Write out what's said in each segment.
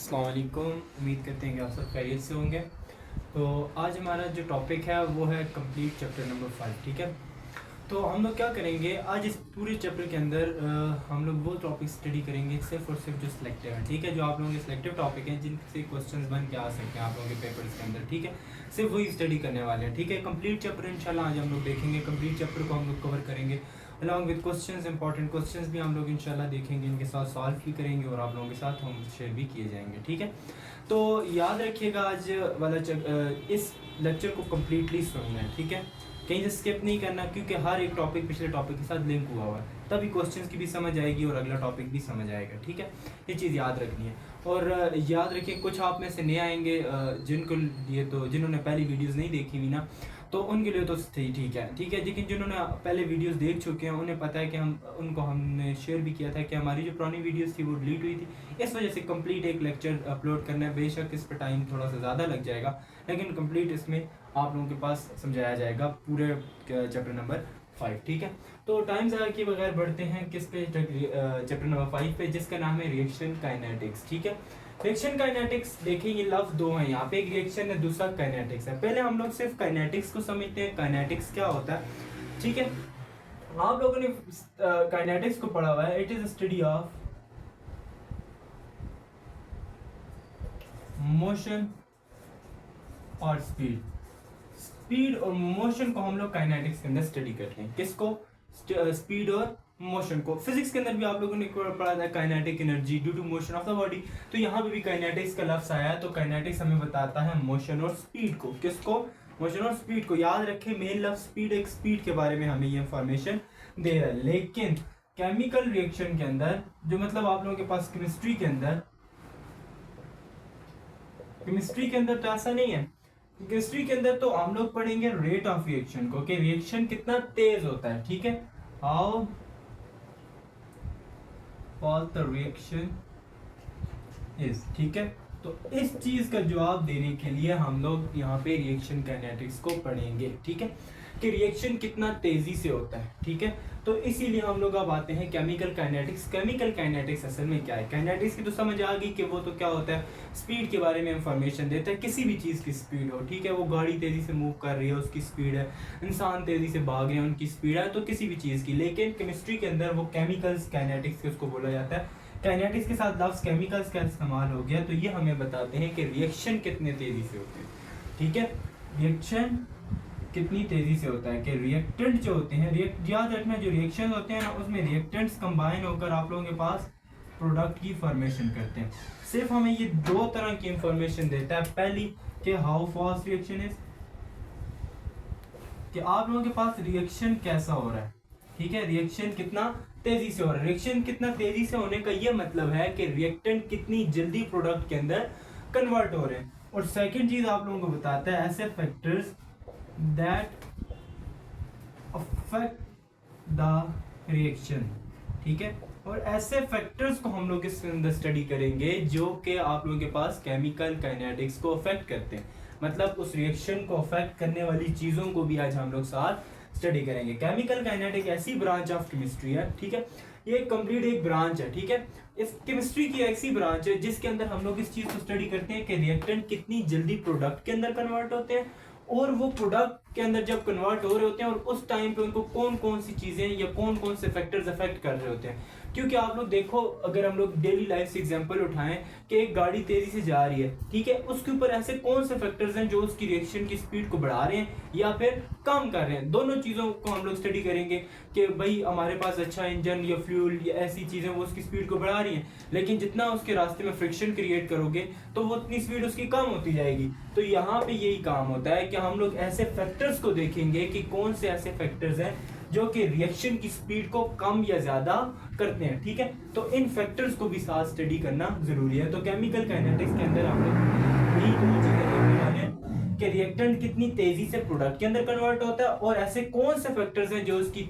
अस्सलाम वालेकुम। उम्मीद करते हैं कि आप सब खैरियत से होंगे। तो आज हमारा जो टॉपिक है वो है कंप्लीट चैप्टर नंबर 5। ठीक है, तो हम लोग क्या करेंगे आज इस पूरे चैप्टर के अंदर हम लोग वो टॉपिक स्टडी करेंगे सिर्फ और सिर्फ जो सिलेक्टिव है। ठीक है, जो आप लोगों के सिलेक्टिव टॉपिक हैं जिनसे क्वेश्चंस बन के आ सकते हैं आप लोगों के पेपर्स के अंदर। ठीक है, सिर्फ वही स्टडी करने वाले हैं। ठीक है, कंप्लीट चैप्टर इंशाल्लाह आज हम लोग देखेंगे। कंप्लीट चैप्टर को हम लोग कवर करेंगे along with questions. Important questions भी हम लोग इंशाल्लाह देखेंगे, इनके साथ सॉल्व भी करेंगे और आप लोगों के साथ हम शेयर भी किए जाएंगे। ठीक है, तो याद रखिएगा आज वाला इस लेक्चर को कम्प्लीटली सुनना है। ठीक है, कहीं से स्किप नहीं करना, क्योंकि हर एक टॉपिक पिछले टॉपिक के साथ लिंक हुआ है, तभी क्वेश्चंस की भी समझ आएगी और अगला टॉपिक भी समझ आएगा। ठीक है, ये चीज़ याद रखनी है। और याद रखिए कुछ आप में से नए आएंगे जिनको लिए तो जिन्होंने पहली वीडियोस नहीं देखी हुई ना, तो उनके लिए तो ठीक है। ठीक है, लेकिन जिन्होंने पहले वीडियोस देख चुके हैं उन्हें पता है कि हमने शेयर भी किया था कि हमारी जो पुरानी वीडियोस थी वो डिलीट हुई थी। इस वजह से कंप्लीट एक लेक्चर अपलोड करना है। बेशक इस पर टाइम थोड़ा सा ज़्यादा लग जाएगा, लेकिन कंप्लीट इसमें आप लोगों के पास समझाया जाएगा पूरे चैप्टर नंबर 5। ठीक है, तो टाइम ज़्यादा किए बगैर बढ़ते हैं किस पे, चैप्टर नंबर 5 पे, जिसका नाम है रिएक्शन काइनेटिक्स। ठीक है, रिएक्शन काइनेटिक्स देखेंगे, लफ्ज दो हैं यहाँ पे, एक रिएक्शन है दूसरा काइनेटिक्स है। पहले हम लोग सिर्फ काइनेटिक्स को समझते हैं, काइनेटिक्स क्या होता है। ठीक है, आप लोगों ने काइनेटिक्स को पढ़ा हुआ है। It is study of motion और स्पीड और मोशन को हम लोग काइनेटिक्स के अंदर स्टडी करते हैं। किसको? स्पीड और मोशन को। फिजिक्स के अंदर भी आप लोगों ने पढ़ा था kinetic energy due to motion of the body, तो यहाँ पे भी काइनेटिक्स का लफ्ज आया है। तो काइनेटिक्स हमें बताता है मोशन और स्पीड को। किसको? मोशन और स्पीड को। याद रखें मेन लफ्ज स्पीड, एक स्पीड के बारे में हमें ये इंफॉर्मेशन दे रहा है। लेकिन केमिकल रिएक्शन के अंदर जो मतलब आप लोगों के पास केमिस्ट्री के अंदर तो ऐसा नहीं है। केमिस्ट्री के अंदर तो हम लोग पढ़ेंगे रेट ऑफ रिएक्शन को, कि रिएक्शन कितना तेज होता है। ठीक है, how fast the reaction is. ठीक है, तो इस चीज का जवाब देने के लिए हम लोग यहाँ पे रिएक्शन काइनेटिक्स को पढ़ेंगे। ठीक है, कि रिएक्शन कितना तेजी से होता है। ठीक है, तो इसीलिए हम लोग अब आते हैं केमिकल काइनेटिक्स। केमिकल काइनेटिक्स असल में क्या है? काइनेटिक्स की तो समझ आ गई कि वो तो क्या होता है, स्पीड के बारे में इंफॉर्मेशन देता है, किसी भी चीज़ की स्पीड हो। ठीक है, वो गाड़ी तेज़ी से मूव कर रही है उसकी स्पीड है, इंसान तेज़ी से भाग रहे हैं उनकी स्पीड है, तो किसी भी चीज़ की। लेकिन केमिस्ट्री के अंदर वो केमिकल्स काइनेटिक्स उसको बोला जाता है। काइनेटिक्स के साथ लफ्ज़ केमिकल्स का इस्तेमाल हो गया, तो ये हमें बताते हैं कि रिएक्शन कितने तेज़ी से होते हैं। ठीक है, रिएक्शन कितनी तेजी से होता है, कि रिएक्टेंट जो होते हैं, याद रखना जो रिएक्शन होते हैं ना उसमें रिएक्टेंट्स कंबाइन होकर आप लोगों के पास प्रोडक्ट की फॉर्मेशन करते हैं। सिर्फ हमें ये दो तरह की इंफॉर्मेशन देता है। पहली कि हाउ फास्ट रिएक्शन इज, कि आप लोगों के पास रिएक्शन कैसा हो रहा है। ठीक है, रिएक्शन कितना तेजी से हो रहा है। रिएक्शन कितना तेजी से होने का ये मतलब है कि रिएक्टेंट कितनी जल्दी प्रोडक्ट के अंदर कन्वर्ट हो रहे हैं। और सेकेंड चीज आप लोगों को बताता है ऐसे factors that affect the reaction। ठीक है, और ऐसे फैक्टर्स को हम लोग इसके अंदर स्टडी करेंगे जो कि आप लोगों के पास केमिकल काइनेटिक्स को अफेक्ट करते हैं। मतलब उस रिएक्शन को अफेक्ट करने वाली चीजों को भी आज हम लोग साथ स्टडी करेंगे। केमिकल काइनेटिक ऐसी ब्रांच ऑफ केमिस्ट्री है। ठीक है, ये कंप्लीट एक ब्रांच है। ठीक है, इस केमिस्ट्री की ऐसी ब्रांच है जिसके अंदर हम लोग इस चीज को स्टडी करते हैं कि रिएक्टेंट कितनी जल्दी प्रोडक्ट के अंदर कन्वर्ट होते हैं, और वो प्रोडक्ट के अंदर जब कन्वर्ट हो रहे होते हैं और उस टाइम पे उनको कौन कौन सी चीजें या कौन कौन से फैक्टर्स अफेक्ट कर रहे होते हैं। क्योंकि आप लोग देखो, अगर हम लोग डेली लाइफ से एग्जांपल उठाएं कि एक गाड़ी तेजी से जा रही है, ठीक है, उसके ऊपर ऐसे कौन से फैक्टर्स हैं जो उसकी रिएक्शन की स्पीड को बढ़ा रहे हैं या फिर कम कर रहे हैं। दोनों चीजों को हम लोग स्टडी करेंगे कि भाई हमारे पास अच्छा इंजन या फ्यूल या ऐसी चीजें वो उसकी स्पीड को बढ़ा रही हैं, लेकिन जितना उसके रास्ते में फ्रिक्शन क्रिएट करोगे तो वो उतनी स्पीड उसकी कम होती जाएगी। तो यहाँ पे यही काम होता है कि हम लोग ऐसे फैक्टर्स को देखेंगे कि कौन से ऐसे फैक्टर्स हैं जो कि रिएक्शन की स्पीड को कम या ज्यादा करते हैं। ठीक है, तो इन फैक्टर्स को भी साथ स्टडी करना जरूरी है। तो केमिकल काइनेटिक्स के अंदर हम लोग यही दो चीजें देखने वाले हैं कि रिएक्टेंट कितनी तेजी से प्रोडक्ट के अंदर कन्वर्ट होता है और ऐसे कौन से फैक्टर्स हैं जो उसकी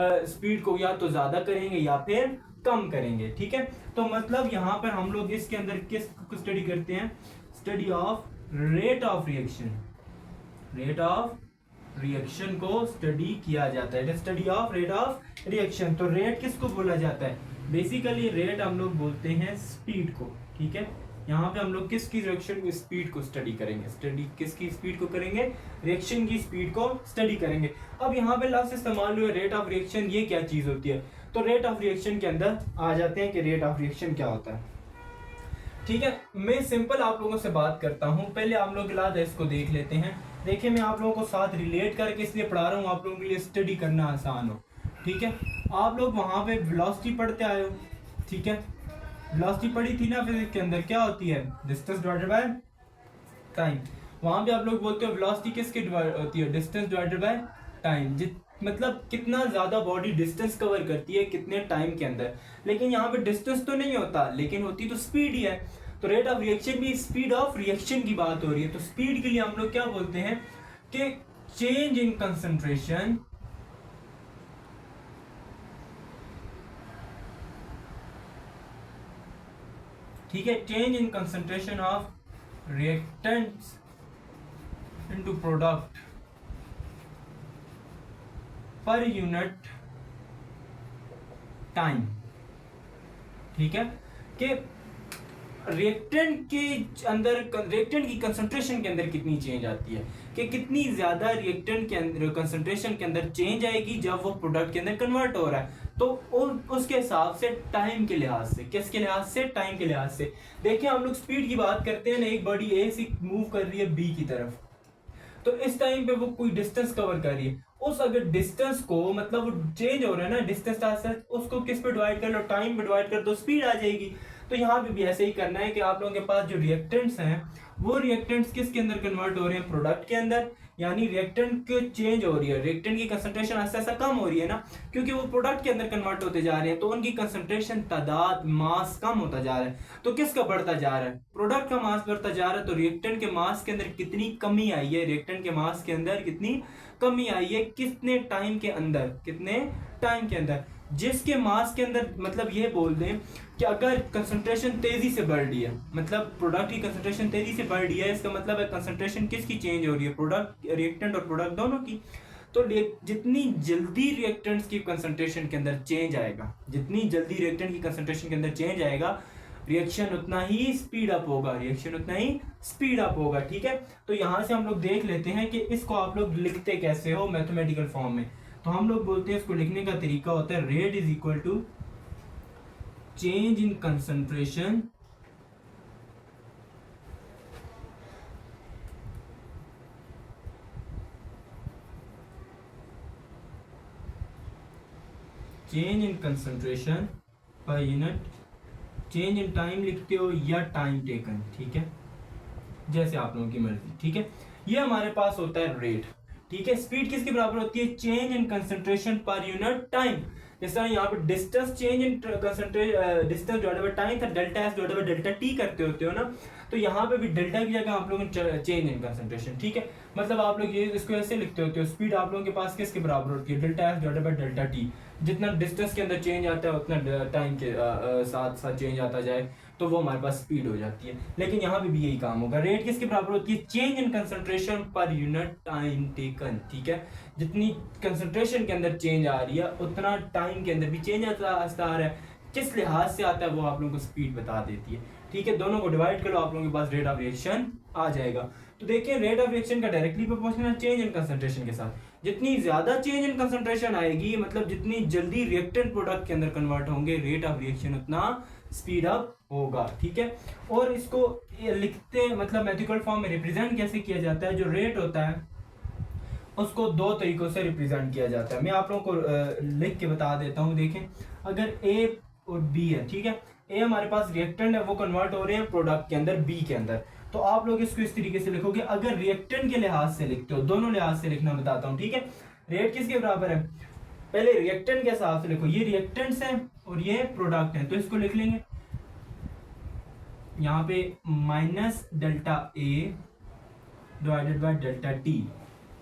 स्पीड को या तो ज्यादा करेंगे या फिर कम करेंगे। ठीक है, तो मतलब यहाँ पर हम लोग इसके अंदर किस को स्टडी करते हैं? Study of rate of reaction. Rate of reaction को स्टडी किया जाता है, study of rate of reaction. तो रेट किसको बोला जाता है? बेसिकली रेट हम लोग बोलते हैं स्पीड को। ठीक है, यहाँ पे हम लोग किसकी रिएक्शन की स्पीड को स्टडी करेंगे, स्टडी किसकी स्पीड को करेंगे, रिएक्शन की स्पीड को स्टडी करेंगे। अब यहाँ पे लफ्ज इस्तेमाल हुए रेट ऑफ रिएक्शन, ये क्या चीज होती है, तो रेट ऑफ रिएक्शन के अंदर आ जाते हैं कि रेट ऑफ रिएक्शन क्या होता है। ठीक है, मैं सिंपल आप लोगों से बात करता हूँ, पहले आप लोग इसको देख लेते हैं। देखिए मैं आप लोगों को साथ रिलेट करके इसलिए पढ़ा रहा हूँ आप लोगों के लिए स्टडी करना आसान हो। ठीक है, आप लोग वहां पे वेलोसिटी पढ़ते आए हो, ठीक है, वेलोसिटी पढ़ी थी ना फिजिक्स के अंदर, क्या होती है, डिस्टेंस डिवाइडेड बाय टाइम। वहां पे आप लोग बोलते हो वेलोसिटी किसकी डिवाइड होती है, डिस्टेंस डिवाइडेड बाय टाइम, मतलब कितना ज्यादा बॉडी डिस्टेंस कवर करती है कितने टाइम के अंदर। लेकिन यहाँ पे डिस्टेंस तो नहीं होता, लेकिन होती तो स्पीड ही है। तो रेट ऑफ रिएक्शन भी स्पीड ऑफ रिएक्शन की बात हो रही है। तो स्पीड के लिए हम लोग क्या बोलते हैं कि चेंज इन कंसंट्रेशन ठीक है, change in concentration of reactants into product पर यूनिट टाइम। ठीक है, कि रिएक्टेंट के अंदर, रिएक्टेंट की कंसंट्रेशन के अंदर कितनी चेंज आती है, कि कितनी ज्यादा रिएक्टेंट के अंदर कंसंट्रेशन के अंदर चेंज आएगी जब वो प्रोडक्ट के अंदर कन्वर्ट हो रहा है। तो उसके हिसाब से टाइम के लिहाज से, किसके लिहाज से, टाइम के लिहाज से। देखिए हम लोग स्पीड की बात करते हैं ना, एक बॉडी ए से मूव कर रही है बी की तरफ, तो इस टाइम पे वो कोई डिस्टेंस कवर कर रही है, उस अगर डिस्टेंस को, मतलब वो चेंज हो रहा है ना डिस्टेंस, उसको किस पे डिवाइड कर लो, टाइम पे डिवाइड कर दो, स्पीड आ जाएगी। तो यहाँ पे भी ऐसे ही करना है कि आप लोगों के पास जो रिएक्टेंट्स हैं वो रिएक्टेंट्स किसके अंदर कन्वर्ट हो रहे हैं, प्रोडक्ट के अंदर, यानी रिएक्टेंट की चेंज हो रही है, रिएक्टेंट की कंसंट्रेशन ऐसा ऐसा कम हो रही है ना, क्योंकि वो प्रोडक्ट के अंदर कन्वर्ट होते जा रहे हैं, तो उनकी कंसंट्रेशन, तादाद, मास कम होता जा रहा है। तो किसका बढ़ता जा रहा है, प्रोडक्ट का मास बढ़ता जा रहा है। तो रिएक्टेंट के मास के अंदर कितनी कमी आई है, रिएक्टेंट के मास के अंदर कितनी कमी आई है, कितने टाइम के अंदर, कितने टाइम के अंदर, जिसके मास के अंदर, मतलब ये बोल दें कि अगर कंसंट्रेशन तेजी से बढ़ रही है, मतलब प्रोडक्ट की कंसंट्रेशन तेजी से बढ़ रही है, इसका मतलब है कंसंट्रेशन किसकी चेंज हो रही है, प्रोडक्ट, रिएक्टेंट और प्रोडक्ट दोनों की। तो जितनी जल्दी रिएक्टेंट्स की कंसंट्रेशन के अंदर चेंज आएगा, जितनी जल्दी रिएक्टेंट की कंसंट्रेशन के अंदर चेंज आएगा, रिएक्शन उतना ही स्पीड अप होगा, रिएक्शन उतना ही स्पीड अप होगा। ठीक है, तो यहां से हम लोग देख लेते हैं कि इसको आप लोग लिखते कैसे हो मैथमेटिकल फॉर्म में। तो हम लोग बोलते हैं इसको लिखने का तरीका होता है rate is equal to change in concentration change in concentration per unit, change in time लिखते हो या टाइम टेकन, ठीक है, जैसे आप लोगों की मर्जी। ठीक है, ये हमारे पास होता है रेट। ठीक है, स्पीड किसके बराबर होती है, change in concentration per unit time. जिस तरह यहाँ पे distance change in concentration, distance divided by time था, delta S divided by delta T करते होते हो ना, तो यहाँ पे भी डेल्टा की जगह आप लोग चेंज इन कंसंट्रेशन। ठीक है, मतलब आप लोग ये इसको ऐसे लिखते होते हो, स्पीड आप लोगों के पास किसके बराबर होती है, delta S divided by delta T. जितना डिस्टेंस के अंदर चेंज आता है उतना टाइम के साथ साथ चेंज आता जाए, तो वो हमारे पास स्पीड हो जाती है। लेकिन यहाँ पे भी यही काम होगा। रेट किसके बराबर होती है, change in concentration per unit time taken. ठीक है, जितनी कंसंट्रेशन के अंदर चेंज आ रही है उतना टाइम के अंदर भी चेंज आता आ रहा है, किस लिहाज से आता है वो आप लोगों को स्पीड बता देती है। ठीक है, दोनों को डिवाइड करो, आप लोगों के पास रेट ऑफ रिएक्शन आ जाएगा। तो देखिए रेट ऑफ रिएक्शन का directly proportional change in concentration के साथ। जितनी ज्यादा चेंज इन कंसंट्रेशन आएगी, मतलब जितनी जल्दी रिएक्टेंट प्रोडक्ट के अंदर कन्वर्ट होंगे, रेट ऑफ रिएक्शन उतना स्पीड अप होगा। ठीक है, और इसको लिखते, मतलब मैथमेटिकल फॉर्म में रिप्रेजेंट कैसे किया जाता है, जो रेट होता है उसको दो तरीकों से रिप्रेजेंट किया जाता है। मैं आप लोगों को लिख के बता देता हूँ। देखें, अगर ए और बी है, ठीक है, ए हमारे पास रिएक्टेंट है, वो कन्वर्ट हो रहे हैं प्रोडक्ट के अंदर बी के अंदर, तो आप लोग इसको इस तरीके से लिखोगे। अगर रिएक्टेंट के लिहाज से लिखते हो, दोनों लिहाज से लिखना बताता हूँ। ठीक है, रेट किसके बराबर है, पहले रिएक्टेंट के हिसाब से लिखो, ये रिएक्टेंट्स हैं और ये प्रोडक्ट है, तो इसको लिख लेंगे यहाँ पे minus delta A divided by delta T.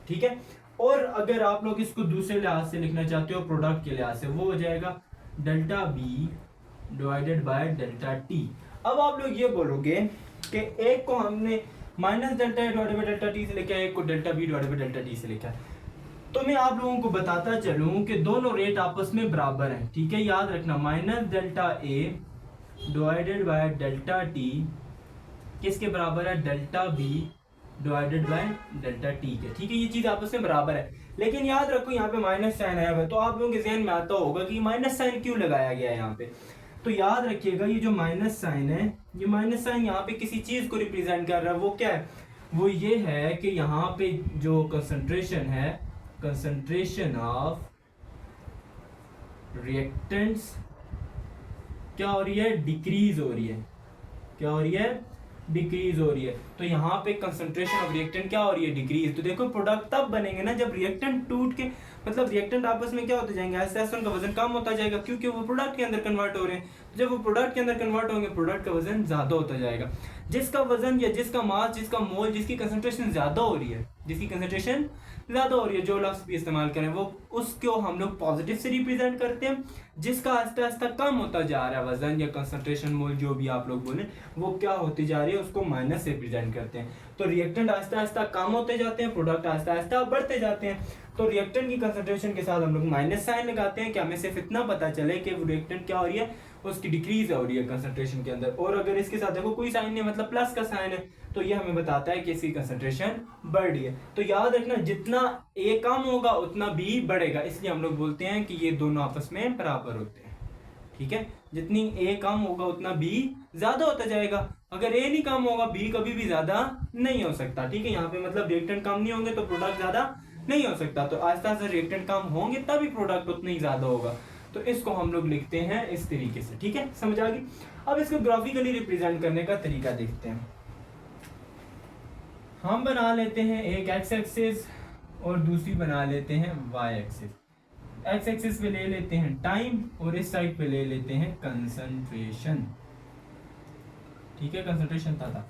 ठीक है, और अगर आप लोग इसको दूसरे लिहाज से लिखना चाहते हो, प्रोडक्ट के लिहाज से, वो हो जाएगा delta B divided by delta T. अब आप लोग ये बोलोगे कि एक को हमने minus delta A divided by delta T से लिखा है, एक को delta B divided by delta T से लिखा है। तो मैं आप लोगों को बताता चलूं कि दोनों रेट आपस में बराबर हैं। ठीक है, याद रखना, minus delta A divided by delta T किसके बराबर है, delta B divided by delta T के, ठीक है। ये चीज आपस में बराबर है, लेकिन याद रखो यहाँ पे माइनस साइन आया हुआ है, तो आप लोगों के जहन में आता होगा कि माइनस साइन क्यों लगाया गया है यहाँ पे। तो याद रखिएगा ये जो माइनस साइन है, ये माइनस साइन यहाँ पे किसी चीज को रिप्रेजेंट कर रहा है, वो क्या है, वो ये है कि यहाँ पे जो कंसंट्रेशन है, कंसंट्रेशन ऑफ रिएक्टेंट्स क्या हो रही है, डिक्रीज हो रही है। क्या हो रही है, डिक्रीज हो रही है। तो यहाँ पे कंसंट्रेशन ऑफ रिएक्टेंट क्या हो रही है, डिक्रीज। तो देखो प्रोडक्ट तब बनेंगे ना जब रिएक्टेंट टूट के, मतलब रिएक्टेंट आपस में क्या होते जाएंगे, ऐसे ऐसे उनका वजन कम होता जाएगा, क्योंकि वो प्रोडक्ट के अंदर कन्वर्ट हो रहे हैं। तो जब वो प्रोडक्ट के अंदर कन्वर्ट होंगे, प्रोडक्ट का वजन ज्यादा होता जाएगा। जिसका वजन या जिसका मास, जिसका मोल, जिसकी कंसंट्रेशन ज्यादा हो रही है, जिसकी कंसंट्रेशन ज्यादा हो रही है, जो लफ्ज भी इस्तेमाल करें वो, उसको हम लोग पॉजिटिव से रिप्रेजेंट करते हैं। जिसका आस्ता आस्ता कम होता जा रहा है वजन या कंसंट्रेशन, मोल, जो भी आप लोग बोले, वो क्या होती जा रही है, उसको माइनस से रिप्रेजेंट करते हैं। तो रिएक्टेंट आस्ता आस्ता कम होते जाते हैं, प्रोडक्ट आस्ता आस्ता बढ़ते जाते हैं। तो रिएक्टेंट की कंसंट्रेशन के साथ हम लोग माइनस साइन लगाते हैं कि हमें सिर्फ इतना पता चले कि रिएक्टेंट क्या हो रही है, उसकी डिक्रीज हो रही है कंसंट्रेशन के अंदर। और अगर इसके साथ देखो कोई साइन नहीं, मतलब प्लस का साइन है, तो ये हमें बताता है कि इसकी कंसंट्रेशन बढ़ रही है। तो याद रखना, जितना ए कम होगा उतना बी बढ़ेगा, इसलिए हम लोग बोलते हैं कि ये दोनों आपस में बराबर होते हैं, ठीक है। जितनी ए कम होगा उतना बी ज्यादा होता जाएगा। अगर ए नहीं कम होगा, बी कभी भी ज्यादा नहीं हो सकता, ठीक है। यहाँ पे मतलब रिएक्टेंट कम नहीं होंगे तो प्रोडक्ट ज्यादा नहीं हो सकता। तो आस्ते आस्ते रिएक्टेंट कम होंगे तभी प्रोडक्ट उतना ही ज्यादा होगा। तो इसको हम लोग लिखते हैं इस तरीके से, ठीक है, समझ आ गई। अब इसको ग्राफिकली रिप्रेजेंट करने का तरीका देखते हैं। हम बना लेते हैं एक एक्स एक्सिस और दूसरी बना लेते हैं वाई एक्सिस। एक्स एक्सिस पे ले लेते हैं टाइम और इस साइड पे ले लेते हैं कंसंट्रेशन, ठीक है, कंसंट्रेशन था।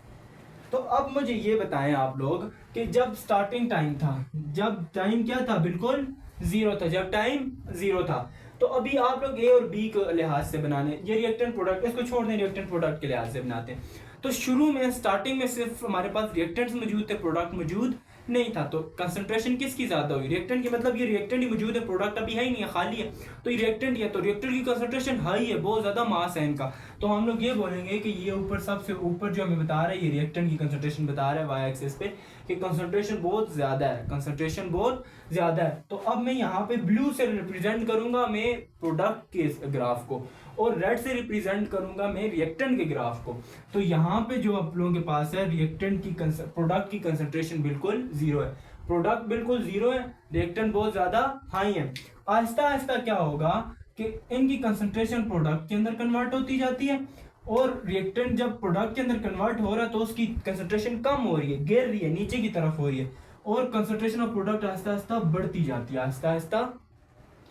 तो अब मुझे ये बताएं आप लोग कि जब स्टार्टिंग टाइम था, जब टाइम क्या था, बिल्कुल जीरो था, जब टाइम जीरो था, तो अभी आप लोग ए और बी के लिहाज से बनाने, ये रिएक्टेंट प्रोडक्ट, इसको छोड़ दें, रिएक्टेंट प्रोडक्ट के लिहाज से बनाते हैं। तो शुरू में स्टार्टिंग में सिर्फ हमारे पास रिएक्टेंट्स मौजूद थे, प्रोडक्ट मौजूद नहीं था। तो कंसंट्रेशन किसकी ज्यादा हुई, रिएक्टेंट की, मतलब ये रिएक्टेंट ही मौजूद है, प्रोडक्ट अभी है ही नहीं है, खाली है, तो ये रिएक्टेंट ही है। तो रिएक्टेंट की कंसंट्रेशन हाई है, बहुत ज्यादा मास है इनका। तो हम लोग ये बोलेंगे कि ये ऊपर, सबसे ऊपर जो हमें बता रहा है, ये रिएक्टेंट की कंसंट्रेशन बता रहा है वाई एक्सिस पे कि कंसंट्रेशन बहुत ज्यादा है, कंसंट्रेशन बहुत ज्यादा है। तो अब मैं यहाँ पे ब्लू से रिप्रेजेंट करूंगा मैं प्रोडक्ट के ग्राफ को, और रेड से रिप्रेजेंट करूंगा मैं रिएक्टेंट के ग्राफ को। तो यहाँ पे जो आप लोगों के पास है, रिएक्टेंट की प्रोडक्ट की कंसंट्रेशन बिल्कुल जीरो है, प्रोडक्ट बिल्कुल जीरो है, रिएक्टेंट बहुत ज्यादा हाई है। आहिस्ता आहिस्ता क्या होगा कि इनकी कंसंट्रेशन प्रोडक्ट के अंदर कन्वर्ट होती जाती है, और रिएक्टेंट जब प्रोडक्ट के अंदर कन्वर्ट हो रहा है तो उसकी कंसंट्रेशन कम हो रही है, गिर रही है, नीचे की तरफ हो रही है, और concentration of product Aahista Aahista बढ़ती जाती है, आहिस्ता आहिस्ता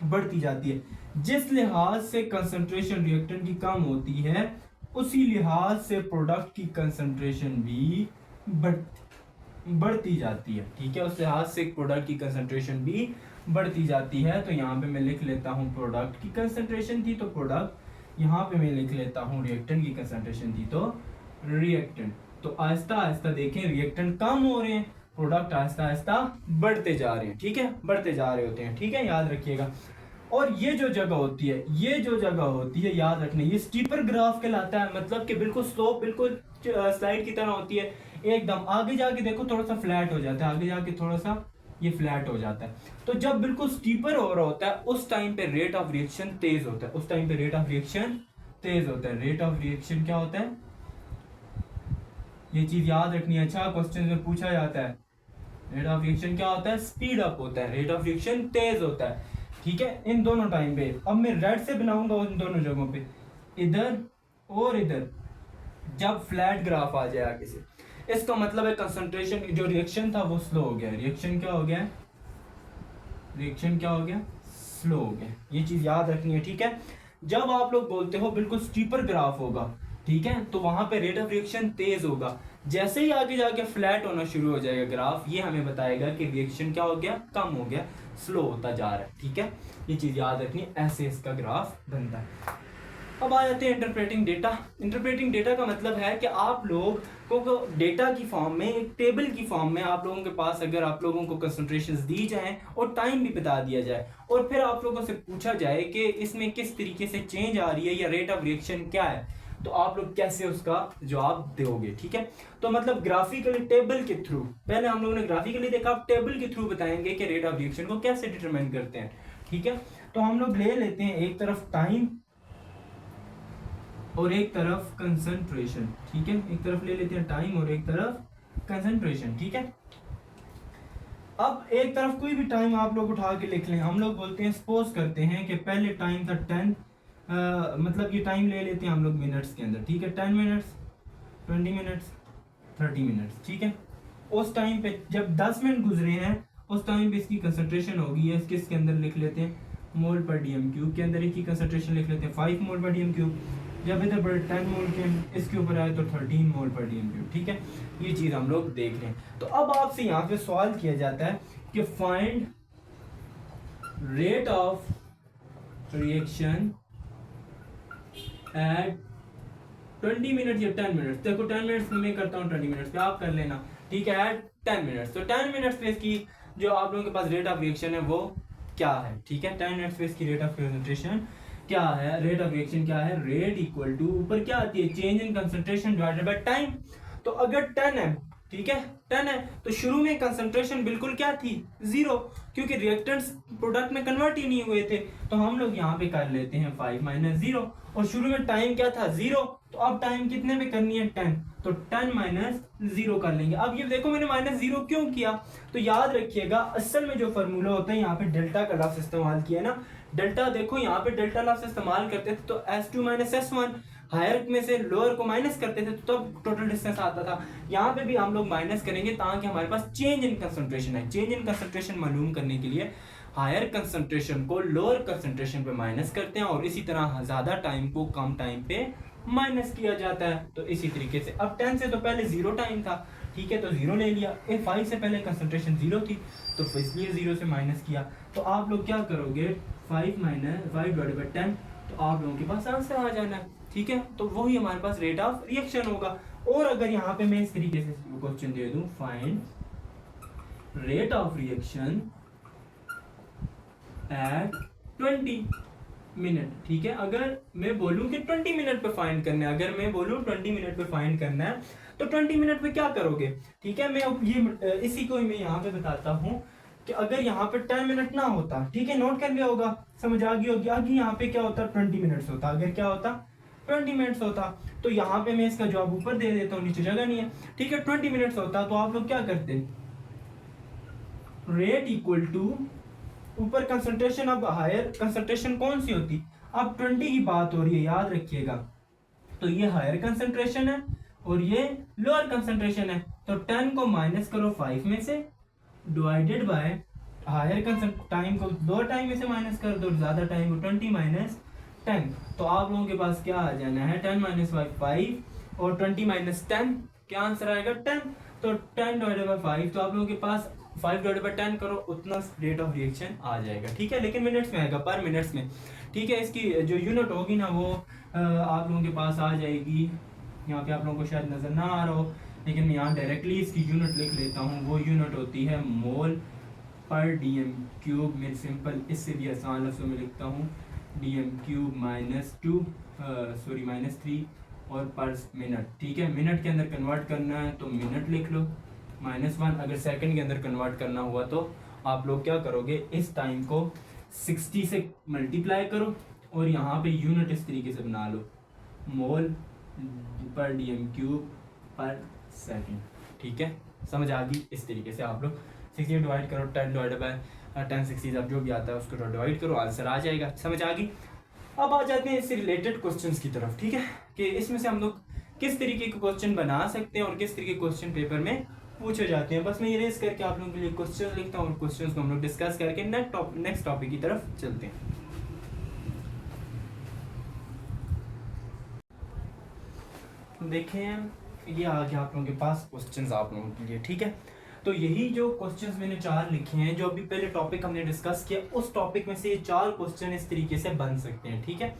बढ़ती जाती है। जिस लिहाज से कंसंट्रेशन रिएक्टेंट की कम होती है, उसी लिहाज से प्रोडक्ट की कंसंट्रेशन भी बढ़ती जाती है, ठीक है। उस लिहाज से प्रोडक्ट की कंसंट्रेशन भी बढ़ती जाती है। तो यहाँ पे मैं लिख लेता हूँ प्रोडक्ट की कंसंट्रेशन थी तो प्रोडक्ट, यहाँ पे मैं लिख लेता हूँ रिएक्टेंट की कंसंट्रेशन थी तो रिएक्टेंट। तो आहिस्ता आहिस्ता देखें रिएक्टेंट कम हो रहे हैं, प्रोडक्ट आहिस्ता आहिस्ता बढ़ते जा रहे हैं, ठीक है, बढ़ते जा रहे होते हैं, ठीक है, याद रखिएगा। और ये जो जगह होती है, ये जो जगह होती है, याद रखना, ये स्टीपर ग्राफ कहलाता है, मतलब कि बिल्कुल स्लोप बिल्कुल स्लाइड की तरह होती है एकदम। आगे जाके देखो थोड़ा सा फ्लैट हो जाता है, आगे जाके थोड़ा सा ये फ्लैट हो जाता है। तो जब बिल्कुल स्टीपर हो रहा होता है उस टाइम पे रेट ऑफ रिएक्शन तेज होता है, उस टाइम पे रेट ऑफ रिएक्शन तेज होता है। रेट ऑफ रिएक्शन क्या होता है, ये चीज याद रखनी है, अच्छा क्वेश्चन में पूछा जाता है। रेट ऑफ रिएक्शन क्या होता है, स्पीड अप होता है, रेट ऑफ रिएक्शन तेज होता है, ठीक है, इन दोनों टाइम पे। अब मैं रेड से बनाऊंगा उन दोनों जगहों पे, इधर और इधर, जब फ्लैट ग्राफ आ जाए आगे से, इसका मतलब है कंसंट्रेशन, जो रिएक्शन था वो स्लो हो गया, रिएक्शन क्या हो गया, रिएक्शन क्या हो गया, स्लो हो गया। ये चीज याद रखनी है, ठीक है। जब आप लोग बोलते हो बिल्कुल स्टीपर ग्राफ होगा, ठीक है, तो वहां पे रेट ऑफ रिएक्शन तेज होगा। जैसे ही आगे जाके फ्लैट होना शुरू हो जाएगा ग्राफ, ये हमें बताएगा कि रिएक्शन क्या हो गया, कम हो गया, स्लो होता जा रहा है, ठीक है। ये चीज याद रखनी, ऐसे इसका ग्राफ बनता है। अब आ जाते हैं इंटरप्रेटिंग डेटा। इंटरप्रेटिंग डेटा का मतलब है कि आप लोग को डेटा की फॉर्म में, एक टेबल की फॉर्म में आप लोगों के पास अगर आप लोगों को कंसंट्रेशंस दी जाएं और टाइम भी बता दिया जाए, और फिर आप लोगों से पूछा जाए कि इसमें किस तरीके से चेंज आ रही है या रेट ऑफ रिएक्शन क्या है, तो आप लोग कैसे उसका जवाब दोगे, ठीक है। तो मतलब ग्राफिकली टेबल के थ्रू, पहले हम लोगों ने ग्राफिकली देखा, आप टेबल के थ्रू बताएंगे कि रेट ऑफ रिएक्शन को कैसे डिटरमाइन करते हैं, ठीक है। तो हम लोग ले लेते हैं एक तरफ टाइम और एक तरफ कंसंट्रेशन, ठीक है। एक तरफ ले लेते हैं टाइम और एक तरफ कंसंट्रेशन, ठीक है। अब एक तरफ कोई भी टाइम आप लोग उठा के लिख लें। हम लोग बोलते हैं, सपोज करते हैं कि पहले टाइम था 10, मतलब ये टाइम ले लेते हैं हम लोग मिनट्स के अंदर, ठीक है। 10 मिनट्स, 20 मिनट्स, 30 मिनट्स, ठीक है। उस टाइम पे जब 10 मिनट गुजरे हैं, उस टाइम पे इसकी कंसंट्रेशन होगी है, इसके अंदर लिख लेते हैं मोल पर डीएम क्यूब के अंदर इसकी कंसंट्रेशन लिख लेते हैं 5 मोल पर डीएम क्यूब। जब इधर पर 10 मोल के इसके ऊपर आए तो 13 मोल पर डीएम क्यूब, ठीक है। ये चीज हम लोग देख रहे हैं। तो अब आपसे यहाँ पे सवाल किया जाता है कि find rate of reaction at 20 minute या 10 मिनट। देखो 10 मिनट्स में करता हूँ, 20 मिनट्स पे आप कर लेना, ठीक है। एट 10 मिनट्स, तो 10 मिनट्स पे इसकी जो आप लोगों के पास रेट ऑफ रिएक्शन है वो क्या है, ठीक है। 10 मिनट्स पे इसकी रेट ऑफ कंसंट्रेशन क्या है, रेट ऑफ रिएक्शन क्या है। रेट इक्वल टू ऊपर क्या आती है, change in concentration divided by time. तो अगर 10 है, ठीक है, 10 है, तो शुरू में कंसंट्रेशन बिल्कुल क्या थी, 0, क्योंकि रिएक्टेंट्स प्रोडक्ट में कन्वर्ट ही नहीं हुए थे। तो हम लोग यहाँ पे कर लेते हैं 5 माइनस 0, और शुरू में टाइम क्या था, 0, तो अब टाइम कितने पे करनी है, 10, तो 10 माइनस 0 कर लेंगे। अब ये देखो मैंने माइनस 0 क्यों किया, तो याद रखिएगा असल में जो फार्मूला होता है यहाँ पे डेल्टा का लफ्ज इस्तेमाल किया ना। डेल्टा देखो यहाँ पे डेल्टा लफ्ज इस्तेमाल करते थे तो S2 माइनस S1, हायर में से लोअर को माइनस करते थे तो तब टोटल डिस्टेंस आता था। यहाँ पे भी हम लोग माइनस करेंगे ताकि हमारे पास चेंज इन कंसंट्रेशन है। चेंज इन कंसंट्रेशन मालूम करने के लिए हायर कंसंट्रेशन को लोअर कंसंट्रेशन पे माइनस करते हैं, और इसी तरह ज्यादा टाइम को कम टाइम पे माइनस किया जाता है। तो इसी तरीके से अब 10 से तो पहले 0 टाइम था, ठीक है, तो 0 ले लिया। 5 से पहले कंसंट्रेशन 0 थी तो इसलिए 0 से माइनस किया। तो आप लोग क्या करोगे, 5 माइनस 5 डिवाइडेड बाय 10, तो आप लोगों के पास आंसर आ जाना है, ठीक है। तो वही हमारे पास रेट ऑफ रिएक्शन होगा। और अगर यहाँ पे मैं इस तरीके से क्वेश्चन दे दूं, find rate of reaction at 20 minute, ठीक है। अगर मैं बोलूं कि 20 मिनट पे फाइंड करना है, अगर मैं बोलूं 20 मिनट पे फाइंड करना है, तो 20 मिनट पे क्या करोगे, ठीक है। मैं ये इसी को मैं यहाँ पे बताता हूँ कि अगर यहाँ पे 10 मिनट ना होता, ठीक है, नोट कर लिया होगा, समझ आ गई होगी। आगे यहाँ पे क्या होता, 20 मिनट्स होता। अगर क्या होता, 20 मिनट्स होता, तो यहाँ पे मैं इसका जवाब ऊपर दे देता हूँ, नीचे जगह नहीं है, ठीक है। 20 मिनट्स होता तो आप लोग क्या करते, रेट इक्वल टू ऊपर कंसंट्रेशन, अब हायर कंसंट्रेशन कौन सी होती, अब 20 की बात हो रही है, याद रखिएगा। तो ये हायर कंसंट्रेशन है और ये लोअर कंसंट्रेशन है, तो 10 को माइनस करो 5 में से, डिवाइडेड बाय हायर टाइम को लोअर टाइम में से माइनस कर दो, ज्यादा टाइम को 20 माइनस 10। तो आप लोगों के पास क्या आ जाना है, 10 माइनस 5 और 20 माइनस 10, क्या आंसर आएगा 10। तो 10 डिवाइडेड बाय 5, तो आप लोगों के पास 5 डिवाइडेड बाय 10 करो, उतना रेट ऑफ रिएक्शन आ जाएगा, ठीक है। लेकिन मिनट्स में आएगा, पर मिनट्स में, ठीक है। इसकी जो यूनिट होगी ना वो आप लोगों के पास आ जाएगी। यहाँ पे आप लोगों को शायद नजर ना आ रहा हो, लेकिन मैं यहाँ डायरेक्टली इसकी यूनिट लिख लेता हूँ। वो यूनिट होती है मोल पर डीएम क्यूब। मैं सिंपल इससे भी आसान लफ्ज़ों में लिखता हूँ, डीएम क्यूब -3 और पर मिनट, ठीक है। मिनट के अंदर कन्वर्ट करना है तो मिनट लिख लो, -1। अगर सेकंड के अंदर कन्वर्ट करना हुआ तो आप लोग क्या करोगे, इस टाइम को 60 से मल्टीप्लाई करो और यहाँ पे यूनिट इस तरीके से बना लो, मोल पर डीएम क्यूब पर सेकंड, ठीक है। समझ आ गई। इस तरीके से आप लोग 60 डिवाइड करो, 10 डिवाइड बाय 10 60, अब जो भी आता है उसको डिवाइड करो, आंसर आ जाएगा। समझ आ गई। अब आ जाते हैं इससे रिलेटेड क्वेश्चंस की तरफ, ठीक है, कि इसमें से हम लोग किस तरीके के क्वेश्चन बना सकते हैं और किस तरीके के क्वेश्चन पेपर में पूछे जाते हैं। बस मैं ये रेस करके आप लोगों के लिए क्वेश्चन लिखता हूँ और क्वेश्चंस को हम लोग डिस्कस करके नेक्स्ट टॉपिक की तरफ चलते हैं। देखें, ये आ गया आप लोगों के पास क्वेश्चंस आप लोगों के लिए, ठीक है। तो यही जो क्वेश्चंस मैंने 4 लिखे हैं, जो अभी पहले टॉपिक हमने डिस्कस किया, उस टॉपिक में से ये 4 क्वेश्चन इस तरीके से बन सकते हैं, ठीक है।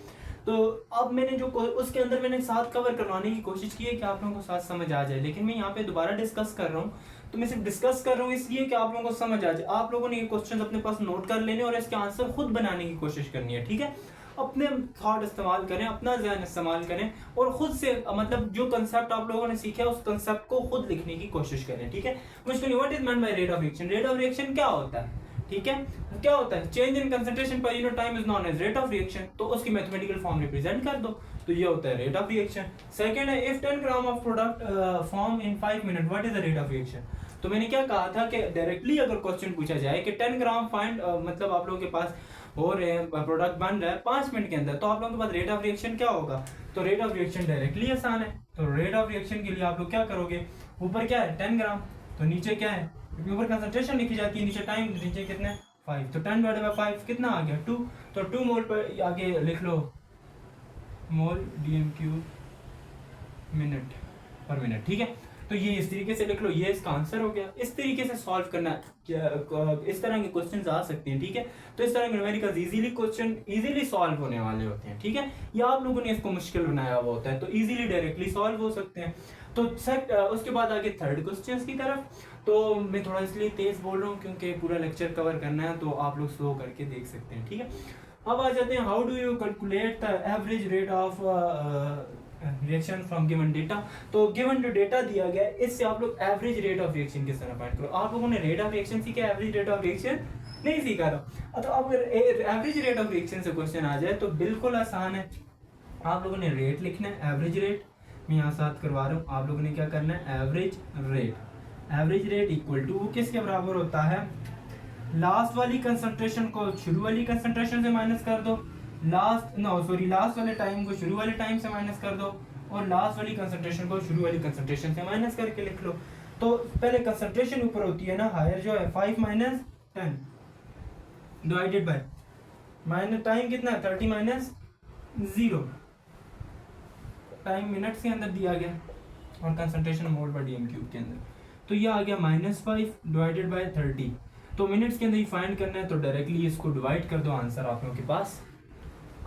तो अब मैंने जो उसके अंदर मैंने साथ कवर करवाने की कोशिश की है कि आप लोगों को साथ समझ आ जाए, लेकिन मैं यहाँ पे दोबारा डिस्कस कर रहा हूँ। तो मैं सिर्फ डिस्कस कर रहा हूँ इसलिए कि आप लोगों को समझ आ जाए। आप लोगों ने ये क्वेश्चन अपने पास नोट कर लेने और इसके आंसर खुद बनाने की कोशिश करनी है, ठीक है। अपने थॉट इस्तेमाल करें, अपना ज़हन इस्तेमाल करें और खुद से मतलब जो कंसेप्ट आप लोगों ने सीखा है उस कंसेप्ट को खुद लिखने की कोशिश करें, ठीक है। मुश्किल what is meant by rate of reaction, rate of reaction क्या होता है, ठीक है, क्या होता है, change in concentration per unit time is known as rate of reaction, तो उसकी मैथमेटिकल फॉर्म रिप्रेजेंट कर दो, तो ये होता है रेट ऑफ रिएक्शन। सेकंड है if 10 gram of product form in 5 minute what is the rate of reaction. तो मैंने क्या कहा था कि डायरेक्टली अगर क्वेश्चन पूछा जाए कि 10 ग्राम फाइंड मतलब आप लोगों के पास हो रहे हैं, प्रोडक्ट बन रहा है 5 मिनट के अंदर, तो आप लोगों के पास रेट ऑफ रिएक्शन क्या होगा, तो रेट ऑफ रिएक्शन डायरेक्टली आसान है। तो रेट ऑफ रिएक्शन के लिए आप लोग क्या करोगे, ऊपर क्या है 10 ग्राम, तो नीचे क्या है, ऊपर कंसंट्रेशन लिखी जाती है, नीचे टाइम, नीचे कितने 5, तो 10 डिवाइडेड बाय 5 कितना आ गया 2, तो 2 मोल पर आगे लिख लो मोल dm³ मिनट पर मिनट, ठीक है। तो ये इस तरीके से लिख लो, ये इसका आंसर हो गया। इस तरीके से सॉल्व करना इस तरह के क्वेश्चंस आ सकते हैं, ठीक है। तो इस तरह के numericals easily question easily solve होने वाले होते हैं, ठीक है। या आप लोगों ने इसको मुश्किल बनाया हुआ होता है तो इजीली डायरेक्टली सॉल्व हो सकते हैं। तो उसके बाद आगे थर्ड क्वेश्चन की तरफ, तो मैं थोड़ा इसलिए तेज बोल रहा हूँ क्योंकि पूरा लेक्चर कवर करना है, तो आप लोग स्लो करके देख सकते हैं, ठीक है। अब आ जाते हैं how do you calculate the average rate of reaction from given data. तो गिवन जो डेटा दिया गया है इससे आप लोग एवरेज रेट ऑफ रिएक्शन किस तरह फाइंड करो। आप लोगों ने रेट ऑफ रिएक्शन सीखा, एवरेज रेट ऑफ रिएक्शन नहीं सीखा था। तो अब एवरेज रेट ऑफ रिएक्शन से क्वेश्चन आ जाए तो बिल्कुल आसान है। आप लोगों ने रेट लिखना है, एवरेज रेट मैं यहाँ साथ करवा रहा हूँ। आप लोगों ने क्या करना है, average rate, average rate equal to किसके बराबर होता है, लास्ट वाली कंसंट्रेशन को शुरू वाली कंसंट्रेशन से माइनस कर दो, लास्ट वाले टाइम को शुरू वाले टाइम से माइनस कर दो, और लास्ट वाली कंसंट्रेशन को शुरू वाली कंसंट्रेशन से माइनस करके लिख लो। तो पहले कंसंट्रेशन ऊपर होती है ना, हायर जो है 5 minus 10 divided by minus time कितना है 30 माइनस 0, टाइम मिनट्स के अंदर दिया गया और कंसंट्रेशन मोल पर dm³ के अंदर, तो ये आ गया -5 डिवाइडेड बाय 30। तो मिनट्स के अंदर ही फाइंड करना है, तो डायरेक्टली इसको डिवाइड कर दो, आंसर आप लोगों के पास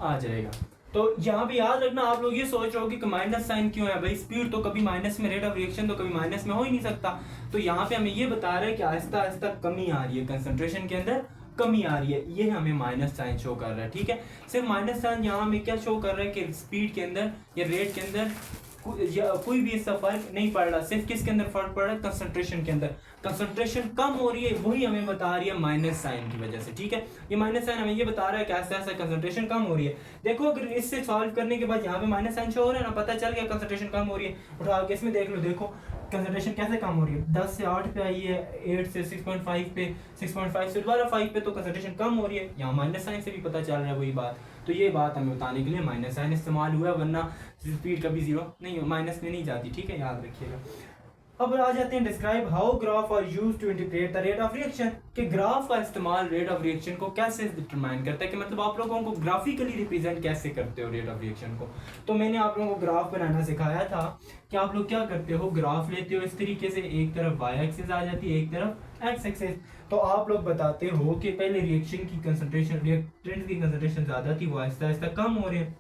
आ जाएगा। तो यहाँ भी याद रखना, आप लोग ये सोच रहे हो कि माइनस साइन क्यों है भाई, स्पीड तो कभी माइनस में, रेट ऑफ रिएक्शन तो कभी माइनस में हो ही नहीं सकता। तो यहाँ पे हमें ये बता रहा है कि आहिस्ता आहिस्ता कमी आ रही है, कंसंट्रेशन के अंदर कमी आ रही है, ये हमें माइनस साइन शो कर रहा है, ठीक है। सिर्फ माइनस साइन यहाँ हमें क्या शो कर रहा है कि स्पीड के अंदर या रेट के अंदर कोई भी इसका फर्क नहीं पड़ रहा, सिर्फ किसके अंदर फर्क पड़ रहा है, कंसंट्रेशन के अंदर। कंसंट्रेशन कम हो रही है, वही हमें बता रही है माइनस साइन की वजह से, ठीक है। ये माइनस साइन हमें ये बता रहा है कि ऐसा ऐसा कंसंट्रेशन कम हो रही है। देखो अगर इससे सॉल्व करने के बाद यहाँ पे माइनस साइन शो हो रहा है ना, पता चल गया कंसंट्रेशन कम हो रही है। उठा के इसमें देख लो, देखो कंसंट्रेशन कैसे कम हो रही है, 10 से 8 पे आई है, 8 से 6.5 पे, 6.5 से दोबारा 5 पे, तो कंसंट्रेशन कम हो रही है। यहाँ माइनस साइन से भी पता चल रहा है वही बात। तो ये बात हमें बताने के लिए माइनस साइन इस्तेमाल हुआ है, वरना स्पीड कभी जीरो नहीं, माइनस में नहीं जाती, ठीक है, याद रखिएगा। अब आ जाते हैं describe how graph are used to integrate the rate of reaction, कि ग्राफ का इस्तेमाल रेट ऑफ रिएक्शन को कैसे डिटरमाइन करता है, कि मतलब आप लोगों को ग्राफिकली रिप्रेजेंट कैसे करते हो रेट ऑफ रिएक्शन को। तो मैंने आप लोगों को ग्राफ बनाना सिखाया था कि आप लोग क्या करते हो, ग्राफ लेते हो इस तरीके से, एक तरफ वाई एक्सिस आ जाती है, एक तरफ एक्स एक्सिस। तो आप लोग बताते हो कि पहले रिएक्शन की कंसंट्रेशन, रिएक्टेंट की कंसंट्रेशन ज्यादा थी, वो आहिस्ता आहिस्ता कम हो रही है,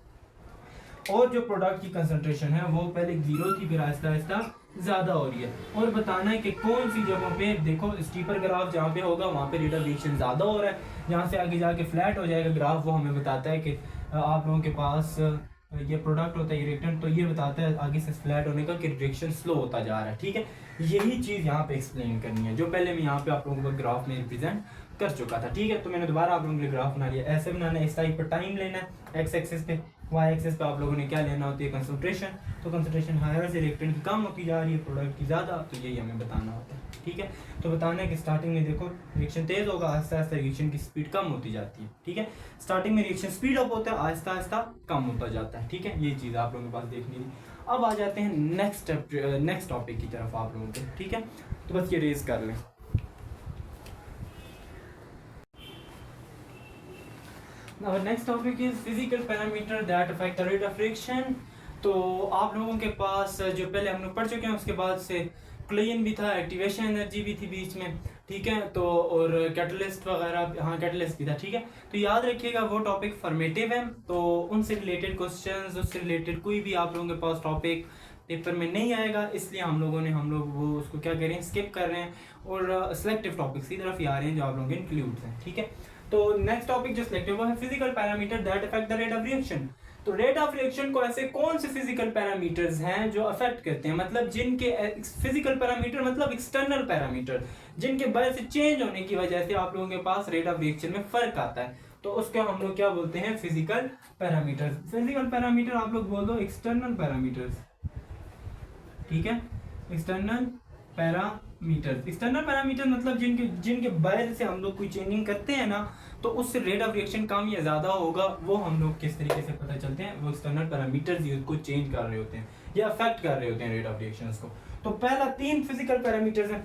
और जो प्रोडक्ट की कंसंट्रेशन है वो पहले 0 थी, फिर आहिस्ता आहिस्ता ज्यादा हो रही है। और बताना है कि कौन सी जगहों पे, देखो स्टीपर ग्राफ जहाँ पे होगा वहाँ पे रेट ऑफ रिएक्शन ज्यादा हो रहा है, जहाँ से आगे जाके फ्लैट हो जाएगा ग्राफ, वो हमें बताता है कि आप लोगों के पास ये प्रोडक्ट होता है रिएक्टेंट, तो ये बताता है आगे से फ्लैट होने का कि रिएक्शन स्लो होता जा रहा है, ठीक है। यही चीज यहाँ पे एक्सप्लेन करनी है, जो पहले मैं यहाँ पे आप लोगों को ग्राफ में रिप्रेजेंट कर चुका था, ठीक है। तो मैंने दोबारा आप लोगों के लिए ग्राफ बना लिया। ऐसे बनाना है, इस टाइप पर टाइम लेना है एक्स एक्सिस पे, वाई एक्सिस पे आप लोगों ने क्या लेना होती है, कंसंट्रेशन। तो कंसंट्रेशन हायर से रिएक्टेंट की कम होती जा रही है, प्रोडक्ट की ज़्यादा, तो यही हमें बताना होता है, ठीक है। तो बताना है कि स्टार्टिंग में देखो रिएक्शन तेज होगा, आहिस्ता आहिस्ता रिएक्शन की स्पीड कम होती जाती है, ठीक है। स्टार्टिंग में रिएक्शन स्पीड अप होता है, आहिस्ता आहिस्ता कम होता जाता है, ठीक है। ये चीज़ आप लोगों के पास देखनी थी। अब आ जाते हैं नेक्स्ट टॉपिक की तरफ आप लोगों के, ठीक है। तो बस ये रेज कर लें। Our next topic is physical parameter that affect the rate of reaction। तो आप लोगों के पास जो पहले हम लोग पढ़ चुके हैं, उसके बाद से क्लीन भी था, एक्टिवेशन एनर्जी भी थी बीच में, ठीक है। तो और कैटलिस्ट वगैरह, हाँ कैटलिस्ट भी था, ठीक है। तो याद रखिएगा वो टॉपिक फॉर्मेटिव है, तो उनसे रिलेटेड क्वेश्चंस, उससे रिलेटेड कोई भी आप लोगों के पास टॉपिक पेपर में नहीं आएगा, इसलिए हम लोग वो उसको क्या करें, स्किप कर रहे हैं और सिलेक्टिव टॉपिक्स की तरफ ही आ रहे हैं जो आप लोगों के इंक्लूड हैं, ठीक है। तो नेक्स्ट टॉपिक जो सिलेक्ट है वो है physical parameter that affect the rate of reaction. तो रेट ऑफ रिएक्शन को ऐसे कौन से फिजिकल पैरामीटर्स हैं जो अफेक्ट करते हैं, मतलब जिनके फिजिकल पैरामीटर मतलब एक्सटर्नल पैरामीटर, जिनके वजह से चेंज होने की वजह से आप लोगों के पास रेट ऑफ रिएक्शन में फर्क आता है, तो उसको हम लोग क्या बोलते हैं, फिजिकल पैरामीटर्स। फिजिकल पैरामीटर आप लोग बोल दो एक्सटर्नल पैरामीटर्स, ठीक है, एक्सटर्नल पैरामीटर। एक्सटर्नल पैरामीटर मतलब जिनके वजह से हम लोग कोई चेंजिंग करते हैं ना, तो उससे रेट ऑफ रिएक्शन कम या ज्यादा होगा, वो हम लोग किस तरीके से पता चलते हैं, वो एक्सटर्नल पैरामीटर्स को चेंज कर रहे होते हैं या अफेक्ट कर रहे होते हैं रेट ऑफ रिएक्शंस को। तो पहला 3 फिजिकल पैरामीटर्स हैं,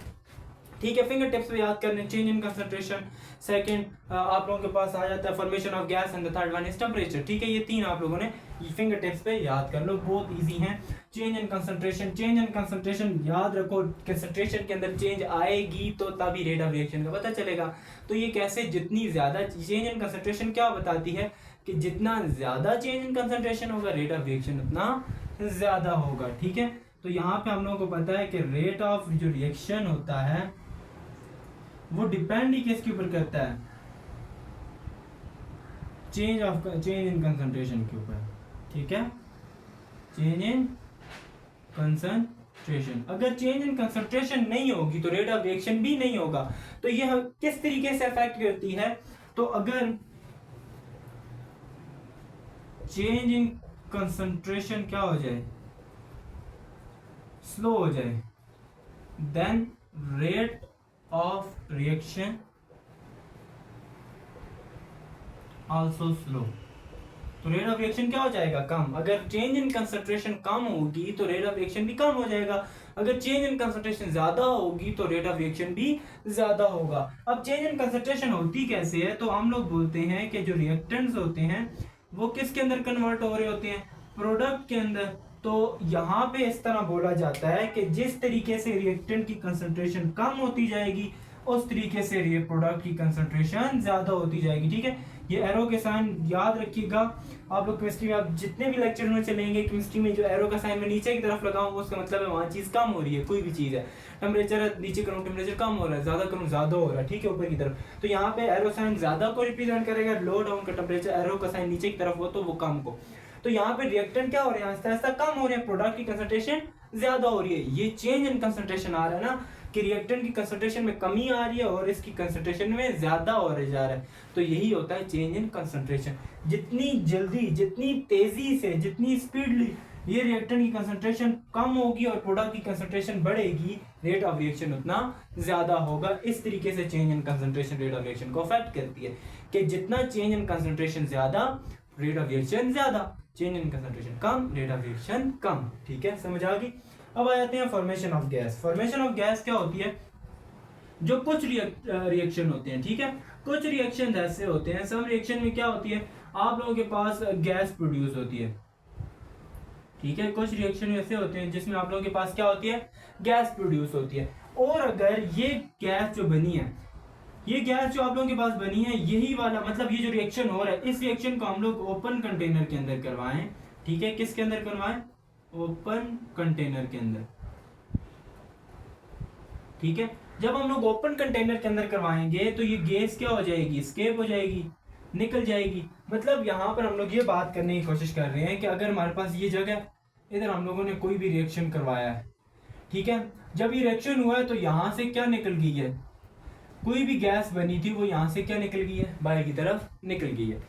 ठीक है, फिंगर टिप्स पे याद करने, चेंज इन कंसंट्रेशन, सेकंड आप लोगों के पास आ जाता है formation of gas and the third one is temperature, ठीक है, ये 3 आप लोगों ने फिंगर टिप्स पे याद कर लो, बहुत इजी हैं। Change in concentration, change in concentration याद रखो, कंसंट्रेशन के अंदर चेंज आएगी तो तभी रेट ऑफ रिएक्शन का पता चलेगा। तो ये कैसे, जितनी ज्यादा चेंज इन कंसंट्रेशन क्या बताती है कि जितना ज्यादा चेंज इन कंसंट्रेशन होगा रेट ऑफ रिएक्शन उतना ज्यादा होगा, ठीक है। तो यहाँ पे हम लोगों को पता है कि रेट ऑफ जो रिएक्शन होता है वो डिपेंड ही किसके ऊपर करता है, चेंज इन कंसंट्रेशन के ऊपर, ठीक है, चेंज इन कंसंट्रेशन। अगर चेंज इन कंसंट्रेशन नहीं होगी तो रेट ऑफ रिएक्शन भी नहीं होगा। तो ये किस तरीके से अफेक्ट करती है, तो अगर चेंज इन कंसंट्रेशन क्या हो जाए, स्लो हो जाए, then rate of reaction also slow. तो रेट ऑफ रिएक्शन क्या हो जाएगा, कम। अगर चेंज इन कंसंट्रेशन कम होगी तो रेट ऑफ रिएक्शन भी कम हो जाएगा, अगर चेंज इन कंसंट्रेशन ज्यादा होगी तो रेट ऑफ रिएक्शन भी ज्यादा होगा। अब चेंज इन कंसंट्रेशन होती कैसे है, तो हम लोग बोलते हैं कि जो रिएक्टेंट्स होते हैं वो किसके अंदर कन्वर्ट हो रहे होते हैं, प्रोडक्ट के अंदर। तो यहाँ पे इस तरह बोला जाता है कि जिस तरीके से रिएक्टेंट की कंसंट्रेशन कम होती जाएगी उस तरीके से प्रोडक्ट की कंसंट्रेशन ज्यादा होती जाएगी, ठीक है। ये एरो के साइन याद रखिएगा, आप लोग केमिस्ट्री में आप जितने भी लेक्चर में चलेंगे, केमिस्ट्री में जो एरो का साइन मैं नीचे की तरफ लगाऊंगा उसका मतलब है वहाँ चीज कम हो रही है, कोई भी चीज है, टेम्परेचर नीचे करूँ टेम्परेचर कम हो रहा है, ज्यादा करूँ ज्यादा हो रहा है, ठीक है, ऊपर की तरफ। तो यहाँ पे एरो साइन ज्यादा को रिप्रेजेंट करेगा, लो डाउन का टेम्परेचर एरो का साइन नीचे की तरफ हो तो वो कम को। तो यहाँ पे रिएक्टेंट क्या हो रहे हैं, आहिस्ता आहिस्ता कम हो रहे हैं, प्रोडक्ट की कंसंट्रेशन ज्यादा हो रही है। ये चेंज इन कंसंट्रेशन आ रहा है ना, कि रिएक्टेंट की कंसंट्रेशन में कमी आ रही है और इसकी कंसंट्रेशन में ज्यादा हो जा रहा है। तो यही होता है चेंज इन कंसंट्रेशन। जितनी जल्दी, जितनी तेजी से, जितनी स्पीडली ये रिएक्टेंट की कंसंट्रेशन कम होगी और प्रोडक्ट की कंसंट्रेशन बढ़ेगी, रेट ऑफ रिएक्शन उतना ज्यादा होगा। इस तरीके से change in concentration rate of reaction को अफेक्ट करती है, कि जितना चेंज इन कंसंट्रेशन ज्यादा रेट ऑफ रिएक्शन ज्यादा, चेंज इन कंसंट्रेशन कम रेट ऑफ रिएक्शन कम, ठीक है, समझ आ गई। अब आ जाते हैं formation of gas. Formation of gas क्या होती है, जो कुछ रिएक्शन होते हैं, ठीक है, कुछ रिएक्शन ऐसे होते हैं, सब रिएक्शन में क्या होती है, आप लोगों के पास गैस प्रोड्यूस होती है, ठीक है, कुछ रिएक्शन ऐसे होते हैं जिसमें आप लोगों के पास क्या होती है, गैस प्रोड्यूस होती है। और अगर ये गैस जो बनी है, ये गैस जो आप लोगों के पास बनी है, यही वाला मतलब ये जो रिएक्शन हो रहा है, इस रिएक्शन को हम लोग ओपन कंटेनर के अंदर करवाएं, ठीक है, किसके अंदर करवाएं, ओपन कंटेनर के अंदर, ठीक है। जब हम लोग ओपन कंटेनर के अंदर करवाएंगे तो ये गैस क्या हो जाएगी, एस्केप हो जाएगी, निकल जाएगी। मतलब यहाँ पर हम लोग ये बात करने की कोशिश कर रहे हैं कि अगर हमारे पास ये जगह, इधर हम लोगों ने कोई भी रिएक्शन करवाया है, ठीक है, जब ये रिएक्शन हुआ है तो यहाँ से क्या निकल गई है, कोई भी गैस बनी थी वो यहाँ से क्या निकल गई है, बाहर की तरफ निकल गई है।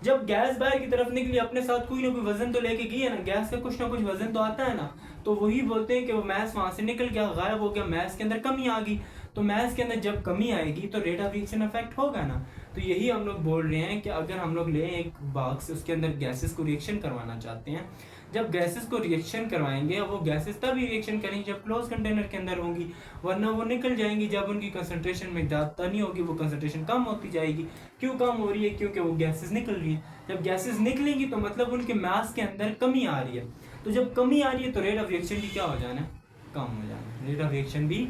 जब गैस बाहर की तरफ निकली, अपने साथ कोई ना कोई वजन तो लेके गई है ना, गैस का कुछ ना कुछ वजन तो आता है ना, तो वही बोलते हैं कि वो मैस वहां से निकल गया, गायब हो गया, मैस के अंदर कमी आ गई। तो मैस के अंदर जब कमी आएगी तो रेट ऑफ रिएक्शन अफेक्ट होगा ना। तो यही हम लोग बोल रहे हैं कि अगर हम लोग ले एक बॉक्स, उसके अंदर गैसेस को रिएक्शन करवाना चाहते हैं, जब गैसेस को रिएक्शन करवाएंगे वो गैसेस तभी रिएक्शन करेंगी जब क्लोज कंटेनर के अंदर होंगी, वरना वो निकल जाएंगी जब उनकी कंसंट्रेशन में ज्यादा नहीं होगी, वो कंसंट्रेशन कम होती जाएगी। क्यों कम हो रही है, क्योंकि वो गैसेस निकल रही है। जब गैसेस निकलेंगी तो मतलब उनके मास के अंदर कमी आ रही है, तो जब कमी आ रही है तो रेट ऑफ रिएक्शन भी क्या हो जाना है, कम हो जाना है, रेट ऑफ रिएक्शन भी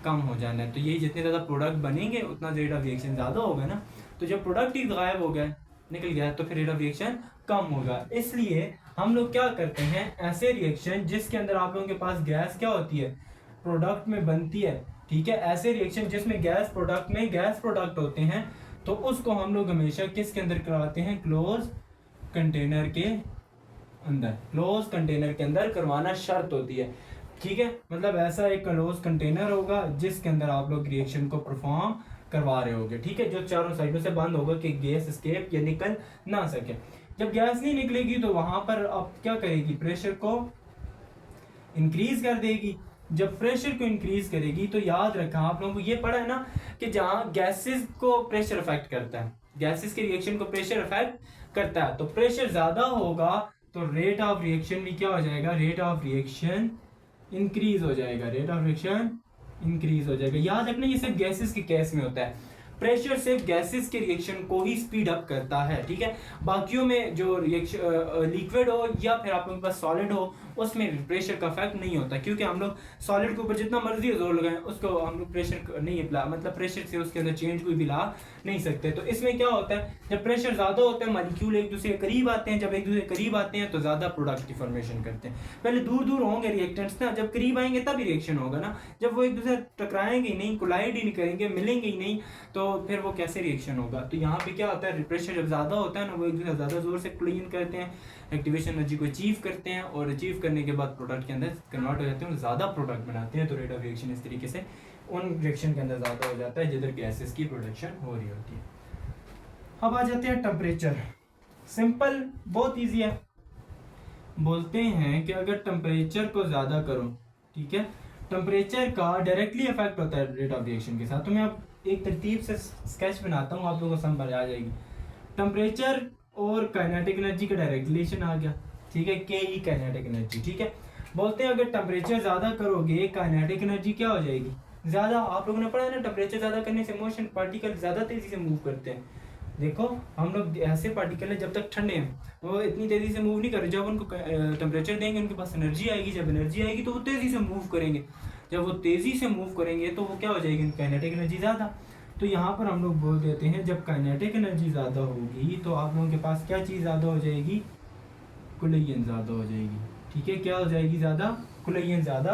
कम हो जाना है। तो यही जितने ज्यादा प्रोडक्ट बनेंगे उतना रेट ऑफ रिएक्शन ज्यादा होगा ना। तो जब प्रोडक्ट ही गायब हो गया, निकल गया, तो फिर रेट ऑफ रिएक्शन कम होगा। इसलिए हम लोग क्या करते हैं, ऐसे रिएक्शन जिसके अंदर आप लोगों के पास गैस क्या होती है, प्रोडक्ट में बनती है, ठीक है, ऐसे रिएक्शन जिसमें गैस प्रोडक्ट में गैस प्रोडक्ट होते हैं, तो उसको हम लोग हमेशा किसके अंदर करवाते हैं, क्लोज कंटेनर के अंदर, क्लोज कंटेनर के अंदर करवाना शर्त होती है, ठीक है। मतलब ऐसा एक क्लोज कंटेनर होगा जिसके अंदर आप लोग रिएक्शन को परफॉर्म करवा रहे होगे, ठीक है, जो चारों साइडों से बंद होगा कि गैस एस्केप या निकल ना सके। जब गैस नहीं निकलेगी तो वहां पर अब क्या करेगी, प्रेशर को इंक्रीज कर देगी। जब प्रेशर को इंक्रीज करेगी तो याद रखा, आप लोगों को ये पढ़ा है ना कि जहां गैसेस को प्रेशर अफेक्ट करता है, गैसेस के रिएक्शन को प्रेशर अफेक्ट करता है, तो प्रेशर ज्यादा होगा तो रेट ऑफ रिएक्शन भी क्या हो जाएगा, रेट ऑफ रिएक्शन इंक्रीज हो जाएगा, रेट ऑफ रिएक्शन इंक्रीज हो जाएगा। याद रखना ये सिर्फ गैसेस के केस में होता है, प्रेशर सिर्फ गैसेस के रिएक्शन को ही स्पीड अप करता है, ठीक है। बाकियों में जो रिएक्शन लिक्विड हो या फिर आप लोगों के पास सॉलिड हो उसमें प्रेशर का इफेक्ट नहीं होता, क्योंकि हम लोग सॉलिड के ऊपर जितना मर्जी जोर लगाएं उसको हम लोग प्रेशर नहीं ला, मतलब प्रेशर से उसके अंदर चेंज कोई भी ला नहीं सकते। तो इसमें क्या होता है, जब प्रेशर ज्यादा होता है मॉलिक्यूल एक दूसरे के करीब आते हैं, जब एक दूसरे के करीब आते हैं तो ज्यादा प्रोडक्ट की फॉर्मेशन करते हैं। पहले दूर दूर होंगे रिएक्टेंट्स ना, जब करीब आएंगे तभी रिएक्शन होगा ना, जब वो एक दूसरे टकराएंगे ही नहीं, कोलाइड ही नहीं करेंगे, मिलेंगे ही नहीं, तो फिर वो कैसे रिएक्शन होगा। तो यहाँ पे क्या होता है, प्रेशर जब ज्यादा होता है ना, वो एक दूसरे ज्यादा जोर से क्लीन करते हैं, एक्टिवेशन एनर्जी को अचीव करते हैं, और अचीव करने के बाद प्रोडक्ट के अंदर कन्वर्ट हो जाते हैं और ज्यादा प्रोडक्ट बनाते हैं। तो रेट ऑफ रिएक्शन इस तरीके से उन रिएक्शन के अंदर ज्यादा हो जाता है जिधर गैसेस की प्रोडक्शन हो रही होती है। अब आ जाते हैं टेम्परेचर। सिंपल, बहुत इजी है। बोलते हैं कि अगर टेम्परेचर को ज्यादा करो, ठीक है, टेम्परेचर का डायरेक्टली इफेक्ट होता है रेट ऑफ रिएक्शन के साथ। तो मैं अब एक तरतीब से स्केच बनाता हूँ, आप लोगों को समझ आ जाएगी। टेम्परेचर और काइनेटिक एनर्जी का डायरेक्ट रिलेशन आ गया, ठीक है, के ई काइनेटिक एनर्जी, ठीक है। बोलते हैं अगर टेम्परेचर ज्यादा करोगे काइनेटिक एनर्जी क्या हो जाएगी, ज्यादा। आप लोगों ने पढ़ा है ना, टेम्परेचर ज्यादा करने से मोशन पार्टिकल ज्यादा तेजी से मूव करते हैं। देखो हम लोग ऐसे पार्टिकल है जब तक ठंडे हैं वो इतनी तेजी से मूव नहीं कर रहे, जब उनको टेम्परेचर देंगे उनके पास एनर्जी आएगी, जब एनर्जी आएगी तो वो तेजी से मूव करेंगे, जब वो तेजी से मूव करेंगे तो वो क्या हो जाएगी, काइनेटिक एनर्जी ज्यादा। तो यहाँ पर हम लोग बोल देते हैं जब काइनेटिक एनर्जी ज्यादा होगी तो आप लोगों के पास क्या चीज ज्यादा हो जाएगी, कुलयन ज्यादा हो जाएगी, ठीक है। क्या हो जाएगी, ज्यादा, कुलयन ज्यादा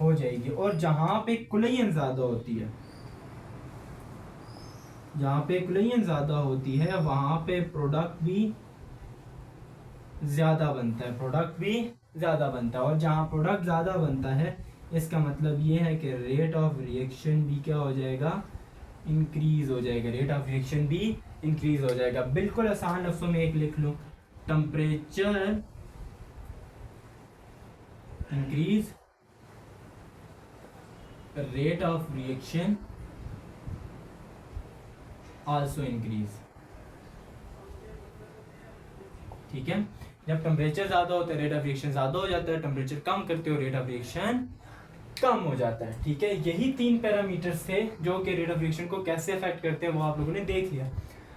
हो जाएगी। और जहां पे कुलयन ज्यादा होती है, जहां पे कुलयन ज्यादा होती है वहां पे प्रोडक्ट भी ज्यादा बनता है, प्रोडक्ट भी ज्यादा बनता है। और जहां प्रोडक्ट ज्यादा बनता है इसका मतलब ये है कि रेट ऑफ रिएक्शन भी क्या हो जाएगा, इंक्रीज हो जाएगा, रेट ऑफ रिएक्शन भी इंक्रीज हो जाएगा। बिल्कुल आसान लफ्जों में एक लिख लो, temperature increase, rate of reaction also increase, ठीक है। जब टेम्परेचर ज्यादा होता है रेट ऑफ रिएक्शन ज्यादा हो जाता है, टेम्परेचर कम करते हो रेट ऑफ रिएक्शन कम हो जाता है, ठीक है। यही 3 पैरामीटर्स थे जो कि रेट ऑफ रिएक्शन को कैसे अफेक्ट करते हैं वो आप लोगों ने देख लिया।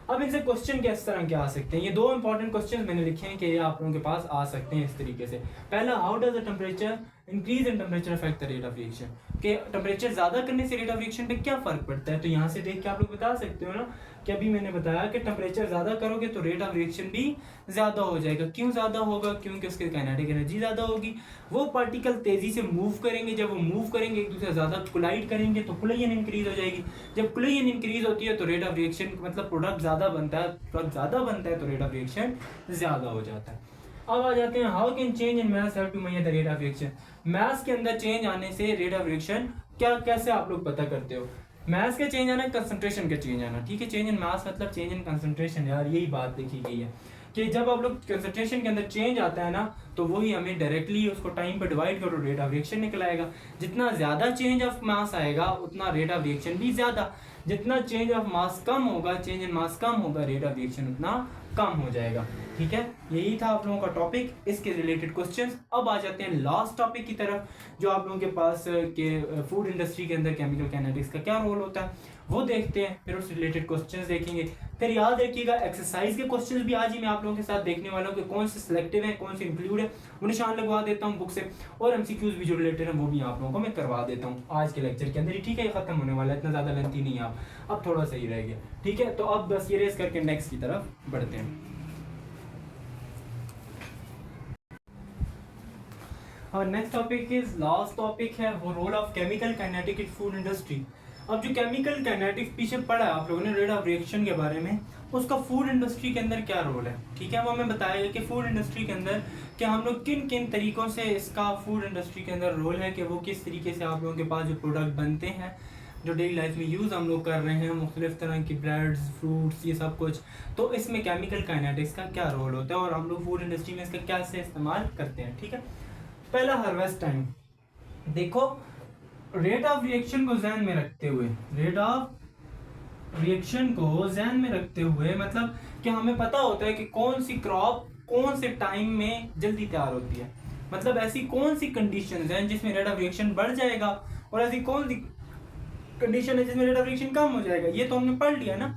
अब इनसे क्वेश्चन किस तरह के आ सकते हैं, ये 2 इंपॉर्टेंट क्वेश्चन मैंने लिखे हैं कि ये आप लोगों के पास आ सकते हैं इस तरीके से। पहला, how does the temperature increase in temperature affect the rate of reaction, कि टेम्परेचर ज्यादा करने से रेट ऑफ रिएक्शन पे क्या फर्क पड़ता है। तो यहाँ से देख के आप लोग बता सकते हो ना कि अभी मैंने बताया कि टेम्परेचर ज्यादा करोगे तो रेट ऑफ रिएक्शन भी ज्यादा हो जाएगा। क्यों ज्यादा होगा, क्योंकि उसके काइनेटिक एनर्जी ज्यादा होगी, वो पार्टिकल तेजी से मूव करेंगे, जब वो मूव करेंगे एक दूसरे ज्यादा कोलाइड करेंगे तो कुलयन इंक्रीज हो जाएगी, जब कुलयन इंक्रीज होती है तो रेट ऑफ रिएक्शन मतलब प्रोडक्ट ज्यादा बनता है, प्रोडक्ट ज्यादा बनता है तो रेट ऑफ रिएक्शन ज्यादा हो जाता है। अब आ जाते हैं, how can change in mass help to measure the rate of reaction. Mass के अंदर चेंज आने से रेट ऑफ रिएक्शन क्या कैसे आप लोग पता करते हो। मास का चेंज आना, कंसंट्रेशन का चेंज आना, ठीक है। चेंज इन मास मतलब चेंज इन कंसंट्रेशन, यार यही बात देखी गई है कि जब आप लोग कंसंट्रेशन के अंदर चेंज आता है ना तो वही हमें डायरेक्टली उसको टाइम पर डिवाइड करो रेट ऑफ रिएक्शन निकल आएगा। जितना ज्यादा चेंज ऑफ मास आएगा उतना रेट ऑफ रिएक्शन भी ज्यादा, जितना चेंज ऑफ मास कम होगा, चेंज इन मास कम होगा, रेट ऑफ रिएक्शन उतना कम हो जाएगा, ठीक है। यही था आप लोगों का टॉपिक, इसके रिलेटेड क्वेश्चंस। अब आ जाते हैं लास्ट टॉपिक की तरफ, जो आप लोगों के पास के फूड इंडस्ट्री के अंदर केमिकल काइनेटिक्स का क्या रोल होता है वो देखते हैं, फिर उससे रिलेटेड क्वेश्चंस देखेंगे। फिर याद रखिएगा एक्सरसाइज के क्वेश्चंस भी आज ही मैं आप लोगों के साथ देखने वाला हूँ कि कौन से सिलेक्टिव है कौन से इंक्लूड है, वो निशान लगवा देता हूँ बुक से, और एमसीक्यूज भी जो रिलेटेड है वो भी आप लोगों को मैं करवा देता हूँ आज के लेक्चर के अंदर ही, ठीक है। ये खत्म होने वाला है, इतना ज्यादा लेंथी नहीं है, आप अब थोड़ा सही रह गया, ठीक है। तो अब बस ये रेस करके नेक्स्ट की तरफ बढ़ते हैं। और next topic is last topic है वो role of chemical kinetic in food industry. अब जो केमिकल काइनेटिक्स पीछे पढ़ा है आप लोगों ने रेट ऑफ रिएक्शन के बारे में, उसका फूड इंडस्ट्री के अंदर क्या रोल है, ठीक है, वो हमें बताएगा कि फूड इंडस्ट्री के अंदर कि हम लोग किन किन तरीकों से इसका फूड इंडस्ट्री के अंदर रोल है, कि वो किस तरीके से आप लोगों के पास जो प्रोडक्ट बनते हैं जो डेली लाइफ में यूज़ हम लोग कर रहे हैं, मुख्तलिफ तरह की ब्रेड्स, फ्रूट्स, ये सब कुछ, तो इसमें केमिकल काइनेटिक्स का क्या रोल होता है और हम लोग फूड इंडस्ट्री में इसका क्या से इस्तेमाल करते हैं, ठीक है। पहला हार्वेस्ट टाइम, देखो रेट ऑफ रिएक्शन को ध्यान में रखते हुए, रेट ऑफ रिएक्शन को ध्यान में रखते हुए मतलब कि हमें पता होता है कि कौन सी क्रॉप कौन से टाइम में जल्दी तैयार होती है, मतलब ऐसी कौन सी कंडीशंस हैं जिसमें रेट ऑफ रिएक्शन बढ़ जाएगा और ऐसी कौन सी कंडीशन है जिसमें रेट ऑफ रिएक्शन कम हो जाएगा, ये तो हमने पढ़ लिया ना।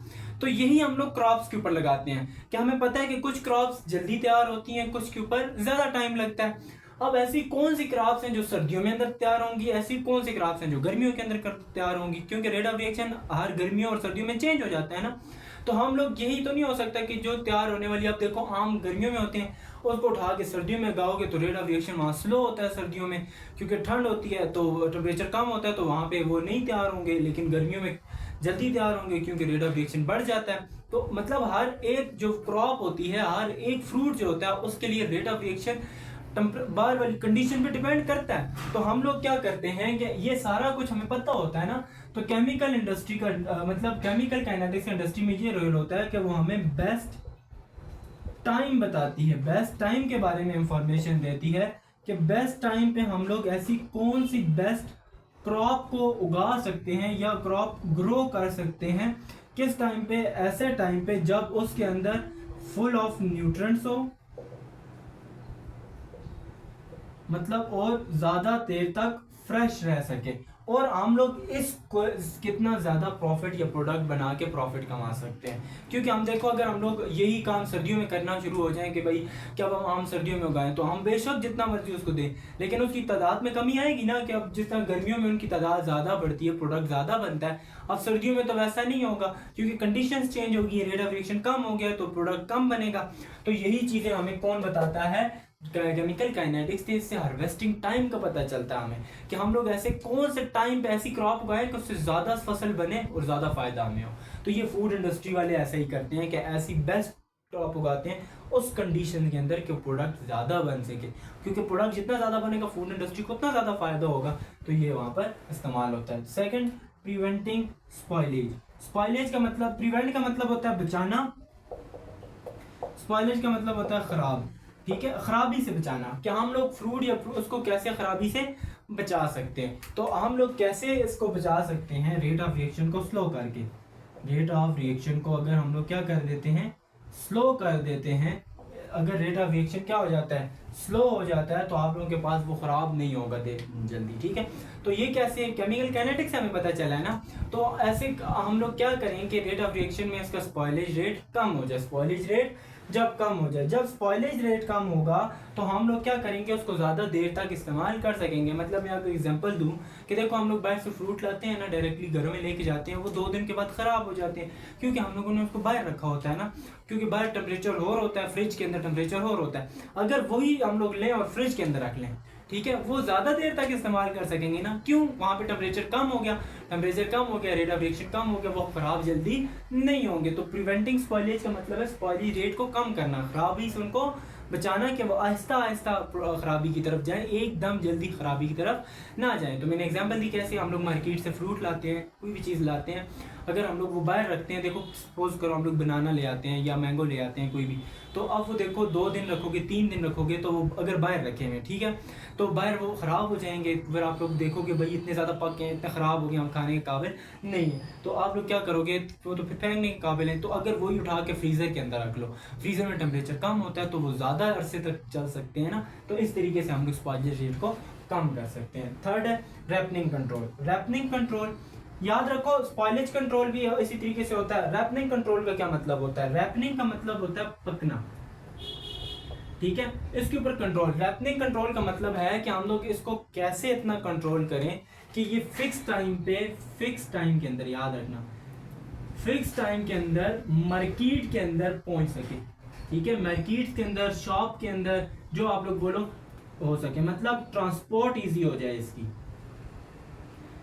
तो यही हम लोग क्रॉप्स के ऊपर लगाते हैं कि हमें पता है कि कुछ क्रॉप्स जल्दी तैयार होती हैं, कुछ के ऊपर ज्यादा टाइम लगता है। अब ऐसी कौन सी क्रॉप्स हैं जो सर्दियों में अंदर तैयार होंगी, ऐसी कौन सी क्रॉप्स हैं जो गर्मियों के अंदर तैयार होंगी, क्योंकि रेट ऑफ रिएक्शन हर गर्मियों और सर्दियों में चेंज हो जाता है ना। तो हम लोग यही तो नहीं हो सकता कि जो तैयार होने वाली, आप देखो आम गर्मियों में होते हैं, उसको उठा के सर्दियों में गाओगे तो रेट ऑफ रिएक्शन वहाँ स्लो होता है सर्दियों में, क्योंकि ठंड होती है तो टेम्परेचर कम होता है, तो वहाँ पे वो नहीं तैयार होंगे, लेकिन गर्मियों में जल्दी तैयार होंगे क्योंकि रेट ऑफ रिएक्शन बढ़ जाता है। तो मतलब हर एक जो क्रॉप होती है, हर एक फ्रूट जो होता है, उसके लिए रेट ऑफ रिएक्शन बाहर वाली कंडीशन पे डिपेंड करता है। तो हम लोग क्या करते हैं कि ये सारा कुछ हमें पता होता है ना, तो केमिकल इंडस्ट्री का मतलब केमिकल काइनेटिक्स इंडस्ट्री में ये रोल होता है कि वो हमें बेस्ट टाइम बताती है, बेस्ट टाइम के बारे में इंफॉर्मेशन देती है कि बेस्ट टाइम पे हम लोग ऐसी कौन सी बेस्ट क्रॉप को उगा सकते हैं या क्रॉप ग्रो कर सकते हैं, किस टाइम पे, ऐसे टाइम पे जब उसके अंदर फुल ऑफ न्यूट्रिएंट्स हो, मतलब और ज्यादा देर तक फ्रेश रह सके, और हम लोग इसको कितना ज्यादा प्रॉफिट या प्रोडक्ट बना के प्रॉफिट कमा सकते हैं। क्योंकि हम देखो अगर हम लोग यही काम सर्दियों में करना शुरू हो जाए कि भाई क्या अब हम आम सर्दियों में उगाएं, तो हम बेशक जितना मर्जी उसको दें, लेकिन उसकी तादाद में कमी आएगी ना, कि अब जिस तरह गर्मियों में उनकी तादाद ज्यादा बढ़ती है, प्रोडक्ट ज्यादा बनता है, अब सर्दियों में तो वैसा नहीं होगा क्योंकि कंडीशंस चेंज होगी, रेट ऑफ रिएक्शन कम हो गया तो प्रोडक्ट कम बनेगा। तो यही चीजें हमें कौन बताता है, केमिकल काइनेटिक्स से इससे हार्वेस्टिंग टाइम का पता चलता है हमें, कि हम लोग ऐसे कौन से टाइम पे ऐसी क्रॉप उगाएं कि उससे ज्यादा फसल बने और ज्यादा फायदा हमें हो। तो ये फूड इंडस्ट्री वाले ऐसा ही करते हैं कि ऐसी बेस्ट क्रॉप उगाते हैं उस कंडीशन के अंदर कि प्रोडक्ट ज्यादा बन सके, क्योंकि प्रोडक्ट जितना ज्यादा बनेगा फूड इंडस्ट्री को उतना ज्यादा फायदा होगा, तो ये वहां पर इस्तेमाल होता है। Second, preventing spoilage. स्पॉइलेज का मतलब, प्रिवेंट का मतलब होता है बचाना, स्पॉइलेज का मतलब होता है खराब, ठीक है, खराबी से बचाना, कि हम लोग फ्रूट या उसको कैसे खराबी से बचा सकते हैं। तो हम लोग कैसे इसको बचा सकते हैं, रेट ऑफ रिएक्शन को स्लो करके। रेट ऑफ रिएक्शन को अगर हम लोग क्या कर देते हैं, स्लो कर देते हैं, अगर रेट ऑफ रिएक्शन क्या हो जाता है, स्लो हो जाता है, तो आप लोगों के पास वो खराब नहीं होगा जल्दी, ठीक है। तो ये कैसे, केमिकल काइनेटिक्स से हमें पता चला है ना। तो ऐसे हम लोग क्या करें कि रेट ऑफ रिएक्शन में इसका स्पॉइलेज रेट कम हो जाए, स्पॉइलेज रेट जब कम हो जाए, जब स्पॉइलेज रेट कम होगा तो हम लोग क्या करेंगे, उसको ज्यादा देर तक इस्तेमाल कर सकेंगे। मतलब मैं आपको एग्जांपल दूं कि देखो हम लोग बाहर से फ्रूट लाते हैं ना, डायरेक्टली घरों में लेके जाते हैं, वो 2 दिन के बाद खराब हो जाते हैं, क्योंकि हम लोगों ने उसको बाहर रखा होता है ना, क्योंकि बाहर टेम्परेचर और होता है, फ्रिज के अंदर टेम्परेचर और होता है। अगर वही हम लोग लें और फ्रिज के अंदर रख लें, ठीक है, वो ज्यादा देर तक इस्तेमाल कर सकेंगे ना, क्यों, वहां पे टेम्परेचर कम हो गया, टेम्परेचर कम हो गया, रेट ऑफ रिएक्शन कम हो गया, वो खराब जल्दी नहीं होंगे। तो प्रिवेंटिंग स्पॉइलेज का मतलब है स्पॉइलेज रेट को कम करना, खराबी से उनको बचाना, कि वो आहिस्ता आहिस्ता खराबी की तरफ जाए, एकदम जल्दी खराबी की तरफ ना जाए। तो मैंने एग्जांपल दी कैसे हम लोग मार्केट से फ्रूट लाते हैं, कोई भी चीज़ लाते हैं, अगर हम लोग वो बाहर रखते हैं, देखो सपोज करो हम लोग बनाना ले आते हैं या मैंगो ले आते हैं कोई भी, तो अब वो देखो 2 दिन रखोगे, 3 दिन रखोगे, तो वो अगर बाहर रखे हुए, ठीक है, तो बाहर वो ख़राब हो जाएंगे, फिर आप लोग देखोगे भाई इतने ज़्यादा पक गए, इतने ख़राब हो गए, हम खाने के काबिल नहीं है, तो आप लोग क्या करोगे, वो तो फिर फेंकने के काबिल है। तो अगर वही उठा के फ्रीज़र के अंदर रख लो, फ्रीज़र में टेम्परेचर कम होता है तो वो ज़्यादा अरसे तक चल सकते हैं ना। तो इस तरीके से हम लोग स्पॉइलेज रेट को कम कर सकते हैं। थर्ड है रैपनिंग कंट्रोल। रैपनिंग कंट्रोल याद रखो, स्पॉइलेज कंट्रोल भी इसी तरीके से होता है। रैपनिंग कंट्रोल का क्या मतलब होता है, रैपनिंग का मतलब होता है पकना, ठीक है, इसके ऊपर कंट्रोल। रैपनिंग कंट्रोल का मतलब है कि हम लोग इसको कैसे इतना कंट्रोल करें कि ये फिक्स टाइम पे, फिक्स टाइम के अंदर, याद रखना, फिक्स टाइम के अंदर मार्केट के अंदर पहुंच सके, ठीक है, मार्केट के अंदर, शॉप के अंदर, जो आप लोग बोलो हो सके, मतलब ट्रांसपोर्ट इजी हो जाए इसकी,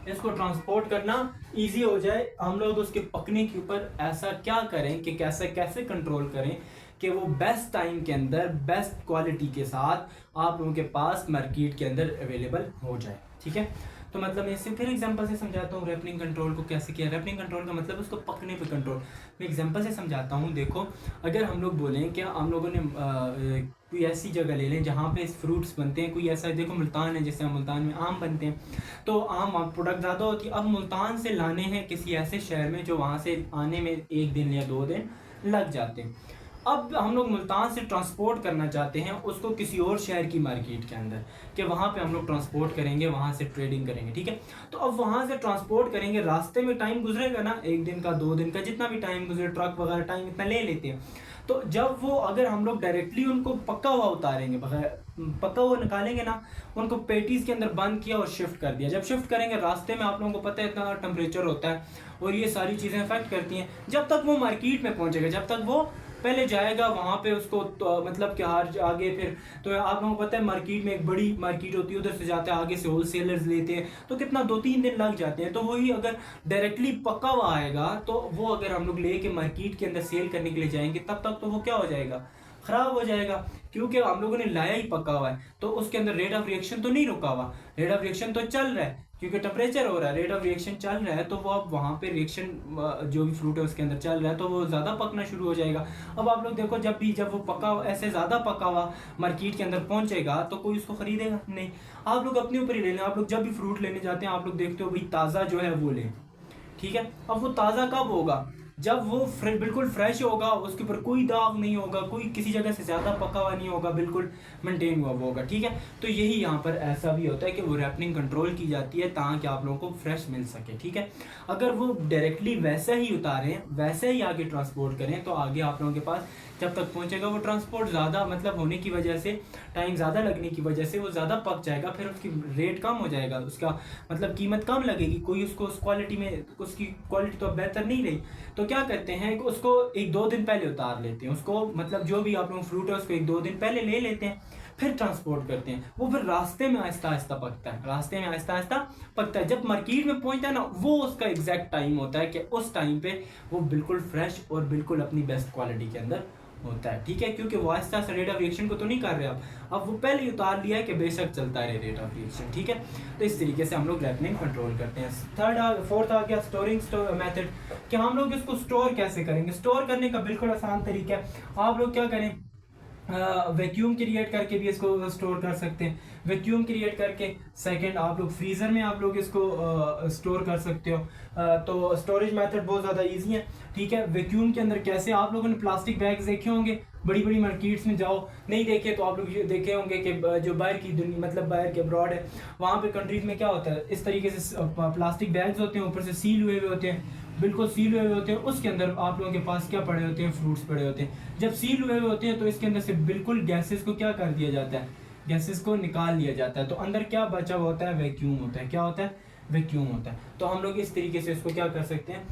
इसको ट्रांसपोर्ट करना इजी हो जाए, हम लोग उसके पकने के ऊपर ऐसा क्या करें कि कैसे कैसे कंट्रोल करें कि वो बेस्ट टाइम के अंदर बेस्ट क्वालिटी के साथ आप लोगों के पास मार्केट के अंदर अवेलेबल हो जाए। ठीक है, तो मतलब मैं इसे फिर एग्जांपल से समझाता हूँ रैपनिंग कंट्रोल को कैसे किया। रैपनिंग कंट्रोल का मतलब उसको पकने पे कंट्रोल, मैं एग्जांपल से समझाता हूँ। देखो, अगर हम लोग बोलें कि हम लोगों ने कोई ऐसी जगह ले लें जहाँ पे फ्रूट्स बनते हैं, कोई ऐसा, देखो मुल्तान है, जैसे मुल्तान में आम बनते हैं, तो आम प्रोडक्ट ज़्यादा होती है। अब मुल्तान से लाने हैं किसी ऐसे शहर में जो वहाँ से आने में 1 दिन या 2 दिन लग जाते हैं। अब हम लोग मुल्तान से ट्रांसपोर्ट करना चाहते हैं उसको किसी और शहर की मार्केट के अंदर, कि वहाँ पे हम लोग ट्रांसपोर्ट करेंगे, वहाँ से ट्रेडिंग करेंगे। ठीक है, तो अब वहाँ से ट्रांसपोर्ट करेंगे, रास्ते में टाइम गुजरेगा ना, 1 दिन का 2 दिन का जितना भी टाइम गुजरे, ट्रक वगैरह टाइम इतना ले लेते हैं। तो जब वो, अगर हम लोग डायरेक्टली उनको पका हुआ उतारेंगे, पका हुआ निकालेंगे ना, उनको पेटीज के अंदर बंद किया और शिफ्ट कर दिया। जब शिफ्ट करेंगे, रास्ते में आप लोगों को पता है इतना टेम्परेचर होता है और ये सारी चीज़ें अफेक्ट करती हैं। जब तक वो मार्केट में पहुंचेगा, जब तक वो पहले जाएगा वहाँ पे उसको, तो मतलब कि हर आगे फिर, तो आप लोगों को पता है मार्केट में एक बड़ी मार्केट होती है, उधर से जाते हैं, आगे से होलसेलर्स लेते हैं, तो कितना 2-3 दिन लग जाते हैं। तो वही अगर डायरेक्टली पका हुआ आएगा, तो वो अगर हम लोग लेके मार्केट के अंदर सेल करने के लिए जाएंगे, तब तक तो वो क्या हो जाएगा, खराब हो जाएगा, क्योंकि हम लोगों ने लाया ही पका हुआ है। तो उसके अंदर रेट ऑफ रिएक्शन तो नहीं रुका हुआ, रेट ऑफ रिएक्शन तो चल रहा है, क्योंकि टेम्परेचर हो रहा है, रेट ऑफ रिएक्शन चल रहा है, तो वो अब वहाँ पे रिएक्शन जो भी फ्रूट है उसके अंदर चल रहा है, तो वो ज़्यादा पकना शुरू हो जाएगा। अब आप लोग देखो, जब वो पका हुआ, ऐसे ज़्यादा पका हुआ मार्केट के अंदर पहुँचेगा, तो कोई उसको खरीदेगा नहीं। आप लोग अपने ऊपर ही ले लें, आप लोग जब भी फ्रूट लेने जाते हैं, आप लोग देखते हो भाई ताज़ा जो है वो लें। ठीक है, अब वो ताज़ा कब होगा, जब वो बिल्कुल फ्रेश होगा, उसके ऊपर कोई दाग नहीं होगा, कोई किसी जगह से ज़्यादा पका हुआ नहीं होगा, बिल्कुल मेंटेन हुआ होगा। ठीक है, तो यही यहाँ पर ऐसा भी होता है कि वो रैपनिंग कंट्रोल की जाती है ताकि आप लोगों को फ्रेश मिल सके। ठीक है, अगर वो डायरेक्टली वैसे ही उतारें, वैसे ही आगे ट्रांसपोर्ट करें, तो आगे आप लोगों के पास जब तक पहुँचेगा वो ट्रांसपोर्ट ज़्यादा मतलब होने की वजह से, टाइम ज़्यादा लगने की वजह से वो ज़्यादा पक जाएगा, फिर उसकी रेट कम हो जाएगा, उसका मतलब कीमत कम लगेगी, कोई उसको उस क्वालिटी में, उसकी क्वालिटी तो बेहतर नहीं रही। तो क्या करते हैं, उसको 1-2 दिन पहले उतार लेते हैं, उसको मतलब जो भी आप लोग फ्रूट है उसको 1-2 दिन पहले ले लेते हैं, फिर ट्रांसपोर्ट करते हैं। वो फिर रास्ते में आहिस्ता आहिस्ता पकता है, रास्ते में आहिस्ता आहिस्ता पकता है। जब मार्केट में पहुंचता है ना, वो उसका एग्जैक्ट टाइम होता है कि उस टाइम पे वो बिल्कुल फ्रेश और बिल्कुल अपनी बेस्ट क्वालिटी के अंदर होता है। ठीक है, क्योंकि वो आहिस्ता से रेट ऑफ रिएक्शन को तो नहीं कर रहे आप, अब वो पहले ही उतार लिया है कि बेशक चलता है रेट ऑफ रिएक्शन। ठीक है, तो इस तरीके से हम लोग रैपनिंग कंट्रोल करते हैं। फोर्थ आ गया स्टोरिंग मेथड, कि हम लोग इसको स्टोर कैसे करेंगे। स्टोर करने का बिल्कुल आसान तरीका है, आप लोग क्या करें, वैक्यूम क्रिएट करके भी इसको स्टोर कर सकते हैं। वैक्यूम क्रिएट करके सेकंड आप लोग फ्रीज़र में आप लोग इसको स्टोर कर सकते हो। तो स्टोरेज मेथड बहुत ज़्यादा इजी है। ठीक है, वैक्यूम के अंदर कैसे, आप लोगों ने प्लास्टिक बैग्स देखे होंगे, बड़ी बड़ी मार्केट्स में जाओ, नहीं देखे तो आप लोग देखे होंगे कि जो बाहर की दुनिया, मतलब बाहर के अब्रॉड है, वहाँ पे कंट्रीज में क्या होता है, इस तरीके से प्लास्टिक बैग्स होते हैं, ऊपर से सील हुए हुए होते हैं, बिल्कुल सील हुए होते हैं, उसके अंदर आप लोगों के पास क्या पड़े होते हैं, फ्रूट्स पड़े होते हैं। जब सील हुए होते हैं तो इसके अंदर से बिल्कुल गैसेस को क्या कर दिया जाता है, गैसेस को निकाल लिया जाता है, तो अंदर क्या बचा हुआ होता है, वैक्यूम होता है। क्या होता है, वैक्यूम होता है। तो हम लोग इस तरीके से इसको क्या कर सकते हैं,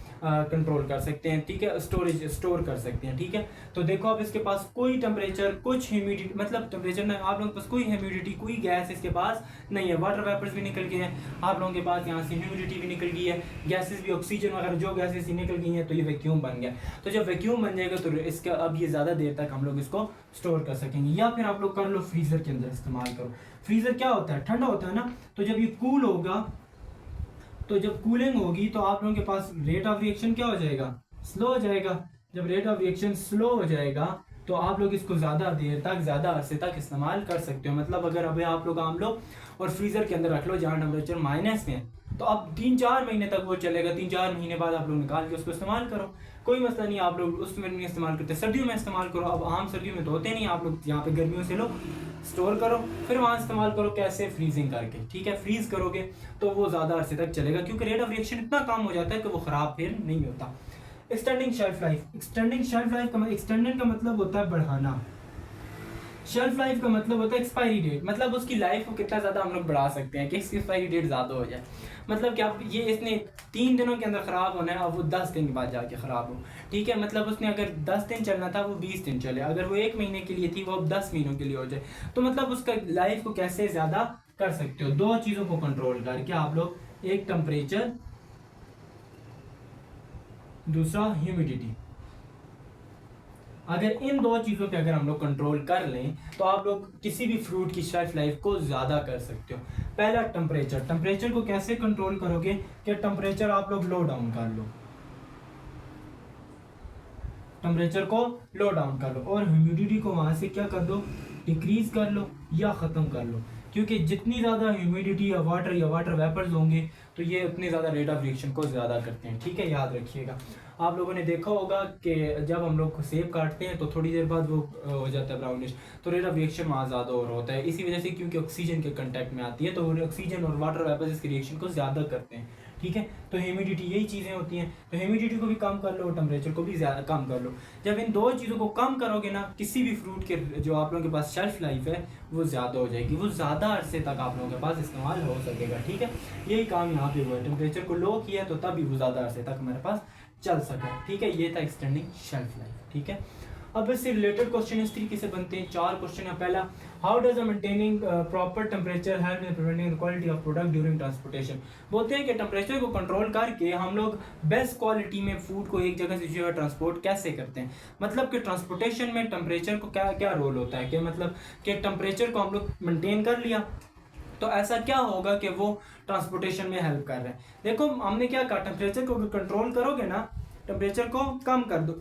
कंट्रोल कर सकते हैं। ठीक है, स्टोर कर सकते हैं। ठीक है, तो देखो अब इसके पास कोई टेम्परेचर, कुछ ह्यूमिडिटी, मतलब टेम्परेचर ना, आप लोगों के पास कोई ह्यूमिडिटी, कोई गैस इसके पास नहीं है, वाटर वेपर्स भी निकल गए हैं, आप लोगों के पास यहाँ से ह्यूमिडिटी भी निकल गई है, गैसेस भी, ऑक्सीजन वगैरह जो गैसेस निकल गई हैं, तो ये वैक्यूम बन गया। तो जब वैक्यूम बन जाएगा तो इसका अब ये ज़्यादा देर तक हम लोग इसको स्टोर कर सकेंगे। या फिर आप लोग कर लो फ्रीज़र के अंदर इस्तेमाल करो। फ्रीज़र क्या होता है, ठंडा होता है ना, तो जब ये कूल होगा, तो जब कूलिंग होगी तो आप लोगों के पास रेट ऑफ रिएक्शन क्या हो जाएगा, स्लो हो जाएगा। जब रेट ऑफ रिएक्शन स्लो हो जाएगा तो आप लोग इसको ज़्यादा देर तक, ज़्यादा अरसे तक इस्तेमाल कर सकते हो। मतलब अगर अभी आप लोग आम लो और फ्रीज़र के अंदर रख लो जहाँ टेम्परेचर माइनस में है, तो अब 3-4 महीने तक वो चलेगा। 3-4 महीने बाद आप लोग निकाल के उसको इस्तेमाल करो, कोई मसला नहीं। आप लोग उसमें नहीं इस्तेमाल करते, सर्दियों में इस्तेमाल करो। अब आम सर्दियों में तो होते नहीं, आप लोग यहाँ पे गर्मियों से लो, स्टोर करो, फिर वहाँ इस्तेमाल करो। कैसे, फ्रीजिंग करके। ठीक है, फ्रीज करोगे तो वो ज़्यादा अरसे तक चलेगा, क्योंकि रेट ऑफ रिएक्शन इतना कम हो जाता है कि वो ख़राब फिर नहीं होता। Extending shelf life, extending shelf life का एक्सटेंडिंग का मतलब होता है बढ़ाना, शेल्फ लाइफ का मतलब होता है एक्सपायरी डेट, मतलब उसकी लाइफ को कितना ज़्यादा हम लोग बढ़ा सकते हैं कि इसकी एक्सपायरी डेट ज़्यादा हो जाए। मतलब कि आप ये, इसने 3 दिनों के अंदर ख़राब होना है, अब वो 10 दिन के बाद जाके ख़राब हो। ठीक है, मतलब उसने अगर 10 दिन चलना था वो 20 दिन चले, अगर वो 1 महीने के लिए थी वो अब 10 महीनों के लिए हो जाए। तो मतलब उसका लाइफ को कैसे ज़्यादा कर सकते हो, 2 चीज़ों को कंट्रोल करके आप लोग एक टेम्परेचर, दूसरा ह्यूमिडिटी। अगर इन दो चीज़ों पे अगर हम लोग कंट्रोल कर लें तो आप लोग किसी भी फ्रूट की शेल्फ लाइफ को ज़्यादा कर सकते हो। पहला टेम्परेचर, टेम्परेचर को कैसे कंट्रोल करोगे कि टेम्परेचर आप लोग लो डाउन कर लो, टेम्परेचर को लो डाउन कर लो, और ह्यूमिडिटी को वहाँ से क्या कर दो, डिक्रीज कर लो या ख़त्म कर लो। क्योंकि जितनी ज़्यादा ह्यूमिडिटी या वाटर वेपर्स होंगे तो ये उतनी ज़्यादा रेट ऑफ रिएक्शन को ज़्यादा करते हैं। ठीक है, याद रखिएगा। आप लोगों ने देखा होगा कि जब हम लोग सेब काटते हैं तो थोड़ी देर बाद वो हो जाता है ब्राउनिश, तो रेट ऑफ रिएक्शन वहाँ ज़्यादा और होता है। इसी वजह से क्योंकि ऑक्सीजन के कंटेक्ट में आती है तो ऑक्सीजन और वाटर वेपर्स इसकी रिएक्शन को ज़्यादा करते हैं। ठीक है, तो ह्यूमिडिटी यही चीज़ें होती हैं। तो ह्यूमिडिटी को भी कम कर लो, टेम्परेचर को भी ज़्यादा कम कर लो। जब इन दो चीज़ों को कम करोगे ना, किसी भी फ्रूट के जो आप लोगों के पास शेल्फ लाइफ है वो ज़्यादा हो जाएगी, वो ज़्यादा अरसे तक आप लोगों के पास इस्तेमाल हो सकेगा। ठीक है, यही काम यहाँ पे हुआ है, टेम्परेचर को लो किया तो तभी वो ज़्यादा अरसे तक हमारे पास चल सका। ठीक है, ये था एक्सटेंडिंग शेल्फ लाइफ। ठीक है, अब इससे रिलेटेड क्वेश्चन इस तरीके से बनते हैं, 4 क्वेश्चन है। पहला, how does maintaining proper temperature help in preventing the quality of product during transportation. बोलते हैं कि टेम्परेचर को कंट्रोल करके हम लोग बेस्ट क्वालिटी में फूड को एक जगह से दूसरी जगह ट्रांसपोर्ट कैसे करते हैं। मतलब कि ट्रांसपोर्टेशन में टेम्परेचर को क्या क्या रोल होता है, कि मतलब कि टेम्परेचर को हम लोग मेंटेन कर लिया तो ऐसा क्या होगा कि वो ट्रांसपोर्टेशन में हेल्प कर रहे हैं। देखो हमने क्या कहा, टेम्परेचर को कंट्रोल करोगे ना, टेम्परेचर को कम कर दो,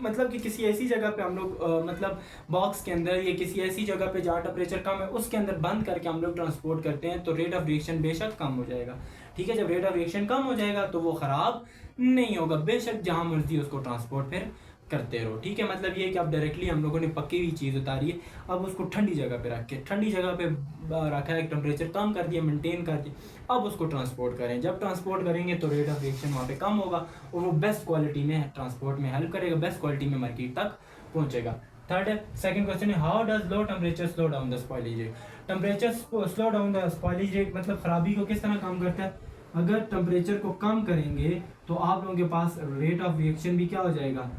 मतलब कि किसी ऐसी जगह पे हम लोग मतलब बॉक्स के अंदर या किसी ऐसी जगह पे जहाँ टेम्परेचर कम है उसके अंदर बंद करके हम लोग ट्रांसपोर्ट करते हैं तो रेट ऑफ रिएक्शन बेशक कम हो जाएगा। ठीक है, जब रेट ऑफ रिएक्शन कम हो जाएगा तो वो ख़राब नहीं होगा, बेशक जहाँ मर्जी उसको ट्रांसपोर्ट फिर करते रहो। ठीक है, मतलब ये कि अब डायरेक्टली हम लोगों ने पकी हुई चीज़ उतारी है, अब उसको ठंडी जगह पे रख के, ठंडी जगह पे रखा है, टेम्परेचर कम कर दिया, मेंटेन कर दिया, अब उसको ट्रांसपोर्ट करें। जब ट्रांसपोर्ट करेंगे तो रेट ऑफ रिएक्शन वहाँ पे कम होगा और वो बेस्ट क्वालिटी में ट्रांसपोर्ट में हेल्प करेगा, बेस्ट क्वालिटी में मार्केट तक पहुँचेगा। थर्ड है, सेकंड क्वेश्चन है, how does low temperature slow down the spoilage rate. Temperature slow down the spoilage rate मतलब खराबी को किस तरह काम करता है। अगर टेम्परेचर को कम करेंगे तो आप लोगों के पास रेट ऑफ रिएक्शन भी क्या हो जाएगा,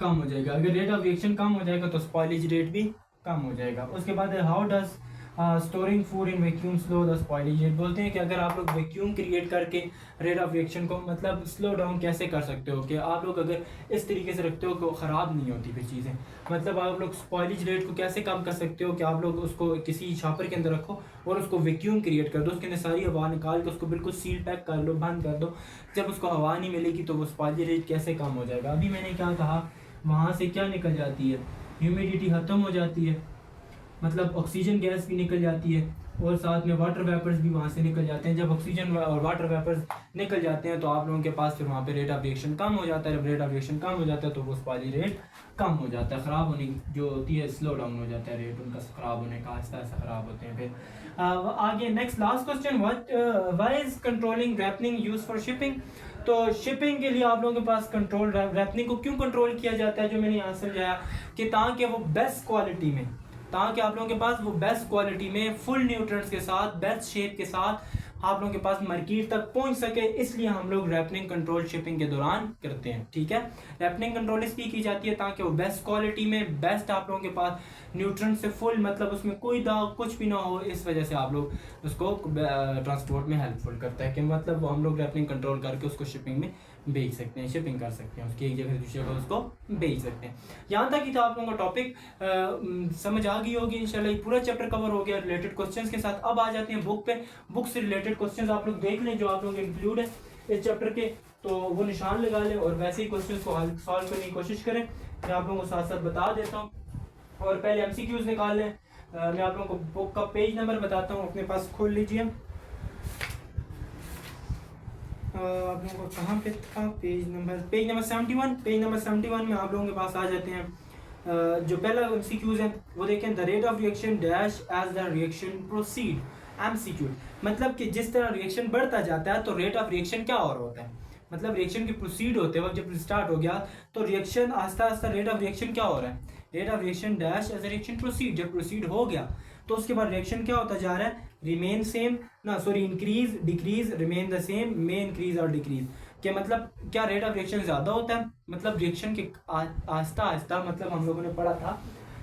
कम हो जाएगा। अगर रेट ऑफ रिएक्शन कम हो जाएगा तो स्पॉइलेज रेट भी कम हो जाएगा। उसके बाद है, how does storing food in vacuum slow the spoilage rate. बोलते हैं कि अगर आप लोग वैक्यूम क्रिएट करके रेट ऑफ रिएक्शन को मतलब स्लो डाउन कैसे कर सकते हो, कि आप लोग अगर इस तरीके से रखते हो कि ख़राब नहीं होती फिर चीज़ें। मतलब आप लोग स्पॉइलेज रेट को कैसे कम कर सकते हो कि आप लोग उसको किसी छापर के अंदर रखो और उसको वैक्यूम क्रिएट कर दो, उसके अंदर सारी हवा निकाल के उसको बिल्कुल सील पैक कर लो, बंद कर दो। जब उसको हवा नहीं मिलेगी तो वो स्पॉइलेज रेट कैसे कम हो जाएगा। अभी मैंने क्या कहा, वहाँ से क्या निकल जाती है, ह्यूमिडिटी ख़त्म हो जाती है, मतलब ऑक्सीजन गैस भी निकल जाती है और साथ में वाटर वेपर्स भी वहाँ से निकल जाते हैं। जब ऑक्सीजन और वाटर वेपर्स निकल जाते हैं तो आप लोगों के पास फिर वहाँ पे रेट ऑफ रिएक्शन कम हो जाता है। जब रेट ऑफ रिएक्शन कम हो जाता है तो वो स्पॉइलेज रेट कम हो जाता है, ख़राब होने जो होती है स्लो डाउन हो जाता है रेट उनका, ख़राब होने का आहिस्ता आहिस्ता ख़राब होते हैं। फिर आगे next last question, why is controlling ripening use for shipping. तो शिपिंग के लिए आप लोगों के पास कंट्रोल, रैपनिंग को क्यों कंट्रोल किया जाता है, जो मैंने यहाँ समझाया कि ताकि वो बेस्ट क्वालिटी में, ताकि आप लोगों के पास वो बेस्ट क्वालिटी में फुल न्यूट्रिएंट्स के साथ बेस्ट शेप के साथ आप लोगों के पास मार्केट तक पहुंच सके, इसलिए हम लोग रैपनिंग कंट्रोल शिपिंग के दौरान करते हैं। ठीक है, रैपनिंग कंट्रोल इसलिए की जाती है ताकि वो बेस्ट क्वालिटी में बेस्ट आप लोगों के पास न्यूट्रिएंट से फुल, मतलब उसमें कोई दाग कुछ भी ना हो, इस वजह से आप लोग उसको ट्रांसपोर्ट में हेल्पफुल करता है कि मतलब हम लोग रैपनिंग कंट्रोल करके उसको शिपिंग में भेज सकते हैं, शिपिंग कर सकते हैं, उसकी एक जगह से दूसरी जगह उसको भेज सकते हैं। यहाँ तक ही था आप लोगों का टॉपिक, समझ आ गई होगी इंशाल्लाह। पूरा चैप्टर कवर हो गया रिलेटेड क्वेश्चंस के साथ। अब आ जाते हैं बुक पे, बुक से रिलेटेड क्वेश्चंस आप लोग देख लें जो आप लोगों के इंक्लूड है इस चैप्टर के, तो वो निशान लगा लें और वैसे ही क्वेश्चंस को सॉल्व करने की कोशिश करें। मैं आप लोगों को साथ साथ बता देता हूँ और पहले MCQs निकाल लें। मैं आप लोगों को बुक का पेज नंबर बताता हूँ, अपने पास खोल लीजिए। आप लोगों को कहाँ पे था पेज नंबर 71। पेज नंबर 71 में आप लोगों के पास आ जाते हैं। जो पहला MCQs है वो देखें, the rate of reaction dash as the reaction proceed. MCQ मतलब कि जिस तरह रिएक्शन बढ़ता जाता है तो रेट ऑफ रिएक्शन क्या और होता है, मतलब रिएक्शन की प्रोसीड होते वक्त जब स्टार्ट हो गया तो रिएक्शन आस्ता आस्ता रेट ऑफ रिएक्शन क्या हो रहा है, rate of reaction dash as a reaction proceed. जब प्रोसीड हो गया तो उसके बाद रिएक्शन क्या होता जा रहा है, रिमेन सेम ना sorry increase decrease remain the same, में इंक्रीज और डिक्रीज के मतलब क्या रेट ऑफ रिएक्शन ज़्यादा होता है, मतलब रिएक्शन के आहिस्ता आहिस्ता, मतलब हम लोगों ने पढ़ा था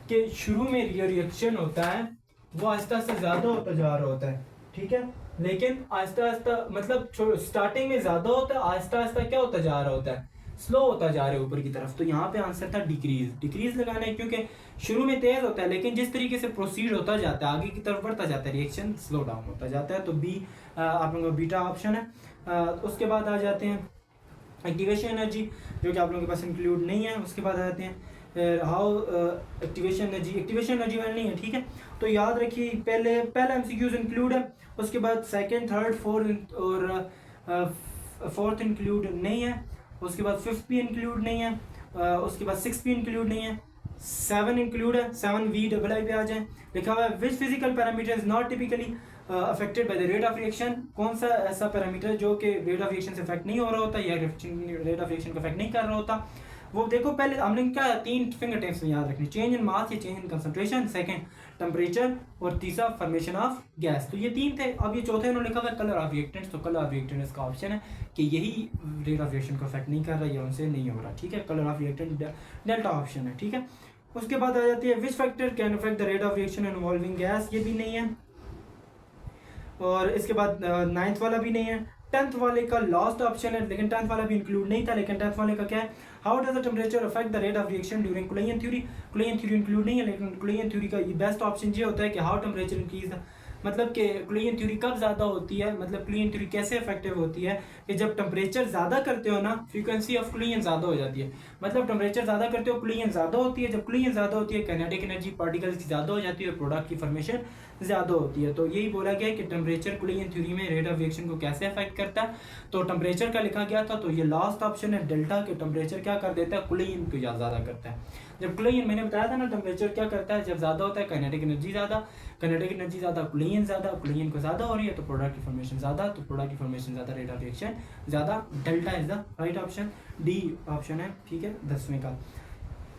कि शुरू में रिएक्शन होता है वो आहिस्ता आहिस्ता ज़्यादा होता जा रहा होता है। ठीक है। लेकिन आहिस्ता आहिस्ता मतलब स्टार्टिंग में ज्यादा होता है, आहिस्ता आहिस्ता क्या होता जा रहा होता है, स्लो होता जा रहा है ऊपर की तरफ। तो यहाँ पे आंसर था डिक्रीज। डिक्रीज लगाना है क्योंकि शुरू में तेज होता है, लेकिन जिस तरीके से प्रोसीड होता जाता है आगे की तरफ बढ़ता जाता है रिएक्शन स्लो डाउन होता जाता है। तो बी आप लोगों का बीटा ऑप्शन है। उसके बाद आ जाते हैं एक्टिवेशन एनर्जी, जो कि आप लोगों के पास इंक्लूड नहीं है। उसके बाद आ जाते हैं how activation energy, activation energy वाला नहीं है, ठीक है। तो याद रखिए पहला एमसीक्यूज इंक्लूड है, उसके बाद सेकंड, थर्ड, फोर्थ और फोर्थ इंक्लूड नहीं है, उसके बाद फिफ्थ भी इंक्लूड नहीं है, उसके बाद सिक्स भी इंक्लूड नहीं है, 7 इंक्लूड है। 7 वी डबल आई पे आ जाए, लिखा हुआ है which physical parameter is not typically affected by the rate of reaction. कौन सा ऐसा पैरामीटर जो कि रेट ऑफ रिएक्शन से अफेक्ट नहीं हो रहा होता या रेट ऑफ रिएक्शन को अफेक्ट नहीं कर रहा होता। वो देखो पहले हमने क्या 3 फिंगर टिप्स में याद रखनी, चेंज इन मास या change in concentration, second temperature और तीसरा फॉर्मेशन ऑफ गैस। तो ये 3 थे। अब ये चौथे उन्होंने लिखा हुआ कलर ऑफ रिएक्टेंट्स। तो कलर ऑफ रिएक्टेंट्स का ऑप्शन है कि यही रेट ऑफ रिएक्शन को अफेक्ट नहीं कर रहा या उनसे नहीं हो रहा, ठीक है। Colour of reactant delta option है, ठीक है। उसके बाद आ जाती है which factor can affect the rate of reaction involving gas, ये भी नहीं है। और इसके बाद 9th वाला भी नहीं है। 10th वाले का लास्ट ऑप्शन है, लेकिन 10th वाला भी इंक्लूड नहीं था। लेकिन 10th वाले का क्या है, how does the temperature affect the rate of reaction during कुलियन theory. कुलियन theory include नहीं है, लेकिन कुलियन थ्योरी का बेस्ट ऑप्शन ये होता है कि हाउ टेम्परेचर इंक्रीज, मतलब कि कुलियन थ्योरी कब ज़्यादा होती है, मतलब कुलियन थ्योरी कैसे इफेक्टिव होती है कि जब टेम्परेचर ज़्यादा करते हो ना, फ्रीक्वेंसी ऑफ कुलियन ज़्यादा हो जाती है। मतलब टेम्परेचर ज़्यादा करते हो कुलियन ज़्यादा होती है, जब कुलियन ज़्यादा होती है काइनेटिक एनर्जी पार्टिकल्स की ज़्यादा हो जाती है और प्रोडक्ट की फॉर्मेशन ज़्यादा होती है। तो यही बोला गया है कि टेम्परेचर कुलियन थ्योरी में रेट ऑफ रिएक्शन को कैसे अफेक्ट करता है। तो टेम्परेचर का लिखा गया था, तो ये लास्ट ऑप्शन है डेल्टा, के टेम्परेचर क्या कर देता है, कुलियन को ज़्यादा करता है। जब कुलियन मैंने बताया था ना, टेम्परेचर क्या करता है, जब ज़्यादा होता है काइनेटिक एनर्जी ज़्यादा, काइनेटिक एनर्जी ज़्यादा, कुलियन ज़्यादा, कुलियन को ज़्यादा हो रही है तो प्रोडक्ट की फॉर्मेशन ज़्यादा, तो प्रोडक्ट की फॉर्मेशन ज़्यादा, रेट ऑफ रिएक्शन ज़्यादा। Delta is the right option, D option है, ठीक है, 10वें का।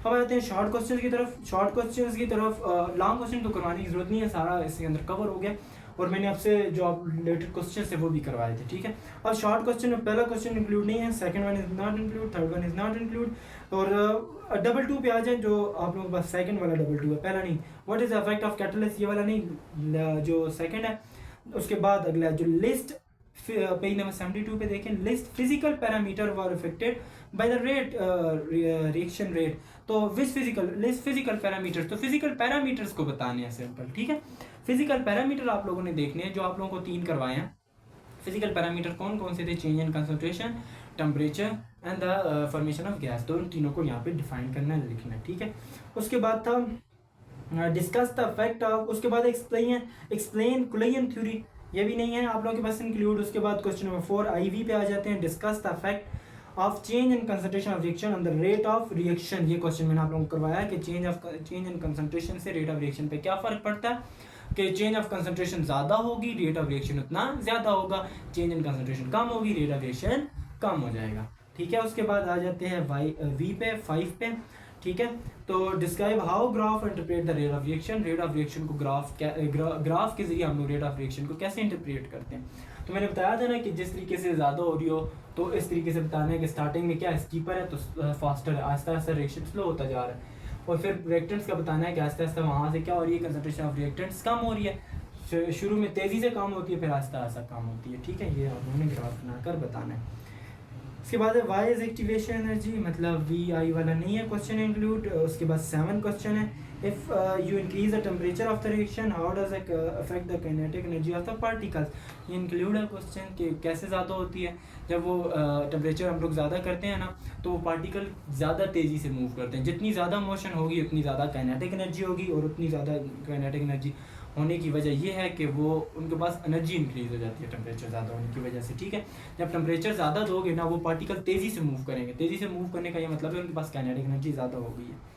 अब आते हैं शॉर्ट क्वेश्चन की तरफ। शॉर्ट क्वेश्चन की तरफ लॉन्ग क्वेश्चन तो करवाने की जरूरत नहीं है, सारा इसके अंदर कवर हो गया और मैंने आपसे जो आप रिलेटेड क्वेश्चन थे वो भी करवाए थे, ठीक है। अब शॉर्ट क्वेश्चन में पहला क्वेश्चन इंक्लूड नहीं है, second one is not include, third one is not include. और डबल 2 पे आ जाए, जो आप लोगों के पास सेकंड वाला डबल 2 है, पहला नहीं। What is the effect of catalyst, ये वाला नहीं, जो सेकंड है। उसके बाद अगला जो लिस्ट, पेज नंबर 72 पे देखें, list physical parameter were affected by the rate reaction rate. तो which physical, list physical parameters, तो फिजिकल पैरामीटर्स को बताने हैं सिंपल, ठीक है। फिजिकल पैरामीटर आप लोगों ने देखने हैं, जो आप लोगों को 3 करवाए हैं। फिजिकल पैरामीटर कौन कौन से थे, change in concentration, temperature and the formation of gas. तो उन तीनों को यहाँ पे डिफाइन करना है, लिखना है, ठीक है। उसके बाद था डिस्कस द इफेक्ट ऑफ, उसके बाद एक्सप्लेन कुलियन थ्योरी, ये भी नहीं है आप लोगों के पास इंक्लूड। उसके बाद क्वेश्चन नंबर 4 IV पे आ जाते हैं, discuss the effect of change in concentration of reaction on the rate of reaction. ये क्वेश्चन मैंने आप लोगों को करवाया कि चेंज इन कंसंट्रेशन से रेट ऑफ रिएक्शन पे क्या फर्क पड़ता है, कि चेंज ऑफ कंसंट्रेशन ज़्यादा होगी, रेट ऑफ रिएक्शन उतना ज़्यादा होगा, चेंज इन कंसंट्रेशन कम होगी, रेट ऑफ रिएक्शन कम हो जाएगा, ठीक है। उसके बाद आ जाते हैं V पे, 5 पे, ठीक है। तो describe how graph interpret the rate of reaction. Rate of reaction को ग्राफ के जरिए हम लोग रेट ऑफ रिएक्शन को कैसे इंटरप्रेट करते हैं। तो मैंने बताया था ना कि जिस तरीके से ज़्यादा हो रही हो तो इस तरीके से बताना है कि स्टार्टिंग में क्या स्टीपर है तो फास्टर है, आहिस्ता आहिस्ता रिएक्शन स्लो होता जा रहा है। और फिर रिएक्टेंट्स का बताना है कि आहिस्ता आहिस्ता वहाँ से क्या हो रही है, कंसंट्रेशन ऑफ रिएक्टेंट्स कम हो रही है, शुरू में तेज़ी से कम होती है, फिर आहिस्ता आहिस्ता कम होती है, ठीक है। ये आप लोगों ने ग्राफ बनाकर बताना है। उसके बाद है वाई इज एक्टिवेशन एनर्जी, मतलब VI वाला नहीं है क्वेश्चन इंक्लूड। उसके बाद 7 क्वेश्चन है, if you increase the temperature of the reaction how does it affect the kinetic energy of the particles. ये इंक्लूड है क्वेश्चन कि कैसे ज़्यादा होती है, जब वो टेम्परेचर हम लोग ज़्यादा करते हैं ना तो वो पार्टिकल ज़्यादा तेज़ी से मूव करते हैं। जितनी ज़्यादा मोशन होगी उतनी ज़्यादा काइनेटिक एनर्जी होगी, और उतनी ज़्यादा काइनेटिक एनर्जी होने की वजह ये है कि वो उनके पास एनर्जी इंक्रीज हो जाती है टेम्परेचर ज़्यादा होने की वजह से, ठीक है। जब टेम्परेचर ज़्यादा दोगे ना वो पार्टिकल तेज़ी से मूव करेंगे, तेज़ी से मूव करने का ये मतलब है उनके पास काइनेटिक एनर्जी ज़्यादा हो गई है।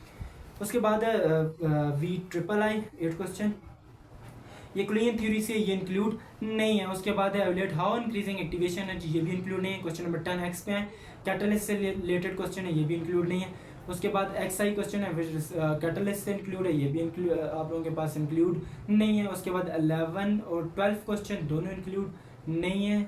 उसके बाद है VIII 8 क्वेश्चन, ये कुलियन थ्योरी से ये इंक्लूड नहीं है। उसके बाद है एवलेट हाउ इंक्रीजिंग एक्टिवेशन एनर्जी, ये भी इंक्लूड नहीं है। क्वेश्चन नंबर 10 X पे है, कैटलिस्ट से रिलेटेड क्वेश्चन है, ये भी इंक्लूड नहीं है। उसके बाद XI क्वेश्चन है कैटलिस्ट से इंक्लूड है, ये भी इंक्लूड आप लोगों के पास इंक्लूड नहीं है। उसके बाद 11 और 12 क्वेश्चन दोनों इंक्लूड नहीं है,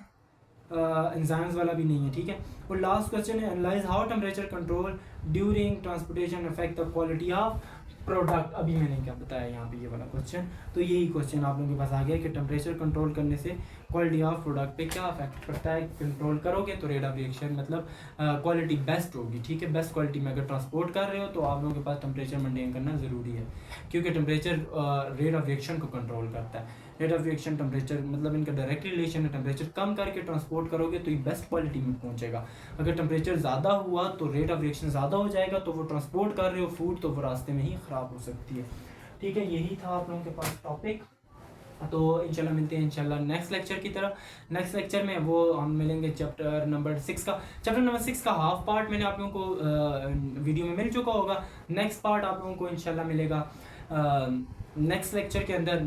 एंजाइम्स वाला भी नहीं है, ठीक है। और लास्ट क्वेश्चन है analyse how temperature control during transportation affect the quality of product, अभी मैंने क्या बताया यहाँ पे ये वाला क्वेश्चन, तो यही क्वेश्चन आप लोगों के पास आ गया कि टेम्परेचर कंट्रोल करने से क्वालिटी ऑफ प्रोडक्ट पे क्या इफेक्ट पड़ता है। कंट्रोल करोगे तो रेट ऑफ रिएक्शन मतलब क्वालिटी बेस्ट होगी, ठीक है। बेस्ट क्वालिटी में अगर ट्रांसपोर्ट कर रहे हो तो आप लोगों के पास टेम्परेचर मेंटेन करना ज़रूरी है, क्योंकि टेम्परेचर रेट ऑफ रिएक्शन को कंट्रोल करता है। रेट ऑफ रिएक्शन टेम्परेचर मतलब इनका डायरेक्ट रिलेशन है। टेम्परेचर कम करके ट्रांसपोर्ट करोगे तो ये बेस्ट क्वालिटी में पहुंचेगा। अगर टेम्परेचर ज़्यादा हुआ तो रेट ऑफ रिएक्शन ज़्यादा हो जाएगा, तो वो ट्रांसपोर्ट कर रहे हो फूड तो वो रास्ते में ही ख़राब हो सकती है, ठीक है। यही था आप लोगों के पास टॉपिक। तो इंशाल्लाह मिलते हैं इंशाल्लाह नेक्स्ट लेक्चर की तरह। नेक्स्ट लेक्चर में वो हम मिलेंगे चैप्टर नंबर 6 का। चैप्टर नंबर 6 का हाफ पार्ट मैंने आप लोगों को वीडियो में मिल चुका होगा। नेक्स्ट पार्ट आप लोगों को इंशाल्लाह मिलेगा नेक्स्ट लेक्चर के अंदर,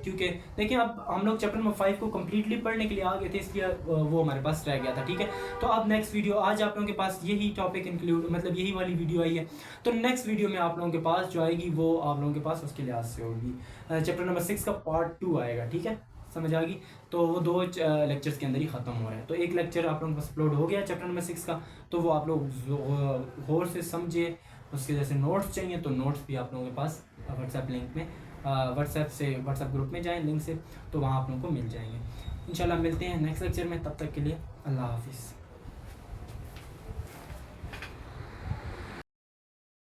क्योंकि देखिए अब हम लोग चैप्टर नंबर 5 को कम्प्लीटली पढ़ने के लिए आ गए थे, इसलिए वो हमारे पास रह गया था, ठीक है। तो अब नेक्स्ट वीडियो, आज आप लोगों के पास यही टॉपिक इंक्लूड मतलब यही वाली वीडियो आई है, तो नेक्स्ट वीडियो में आप लोगों के पास जो आएगी वो आप लोगों के पास उसके लिहाज से होगी। चैप्टर नंबर 6 का पार्ट 2 आएगा, ठीक है, समझ आ गई। तो वो 2 लेक्चर्स के अंदर ही ख़त्म हो रहा है। तो एक लेक्चर आप लोगों के पास अपलोड हो गया चैप्टर नंबर 6 का, तो वो आप लोग गौर से समझे। उसके जैसे नोट्स चाहिए तो नोट्स भी आप लोगों के पास व्हाट्सएप लिंक में व्हाट्सएप ग्रुप में जाएं लिंक से, तो वहाँ आप लोगों को मिल जाएंगे। इंशाल्लाह मिलते हैं नेक्स्ट लेक्चर में, तब तक के लिए अल्लाह हाफिज़।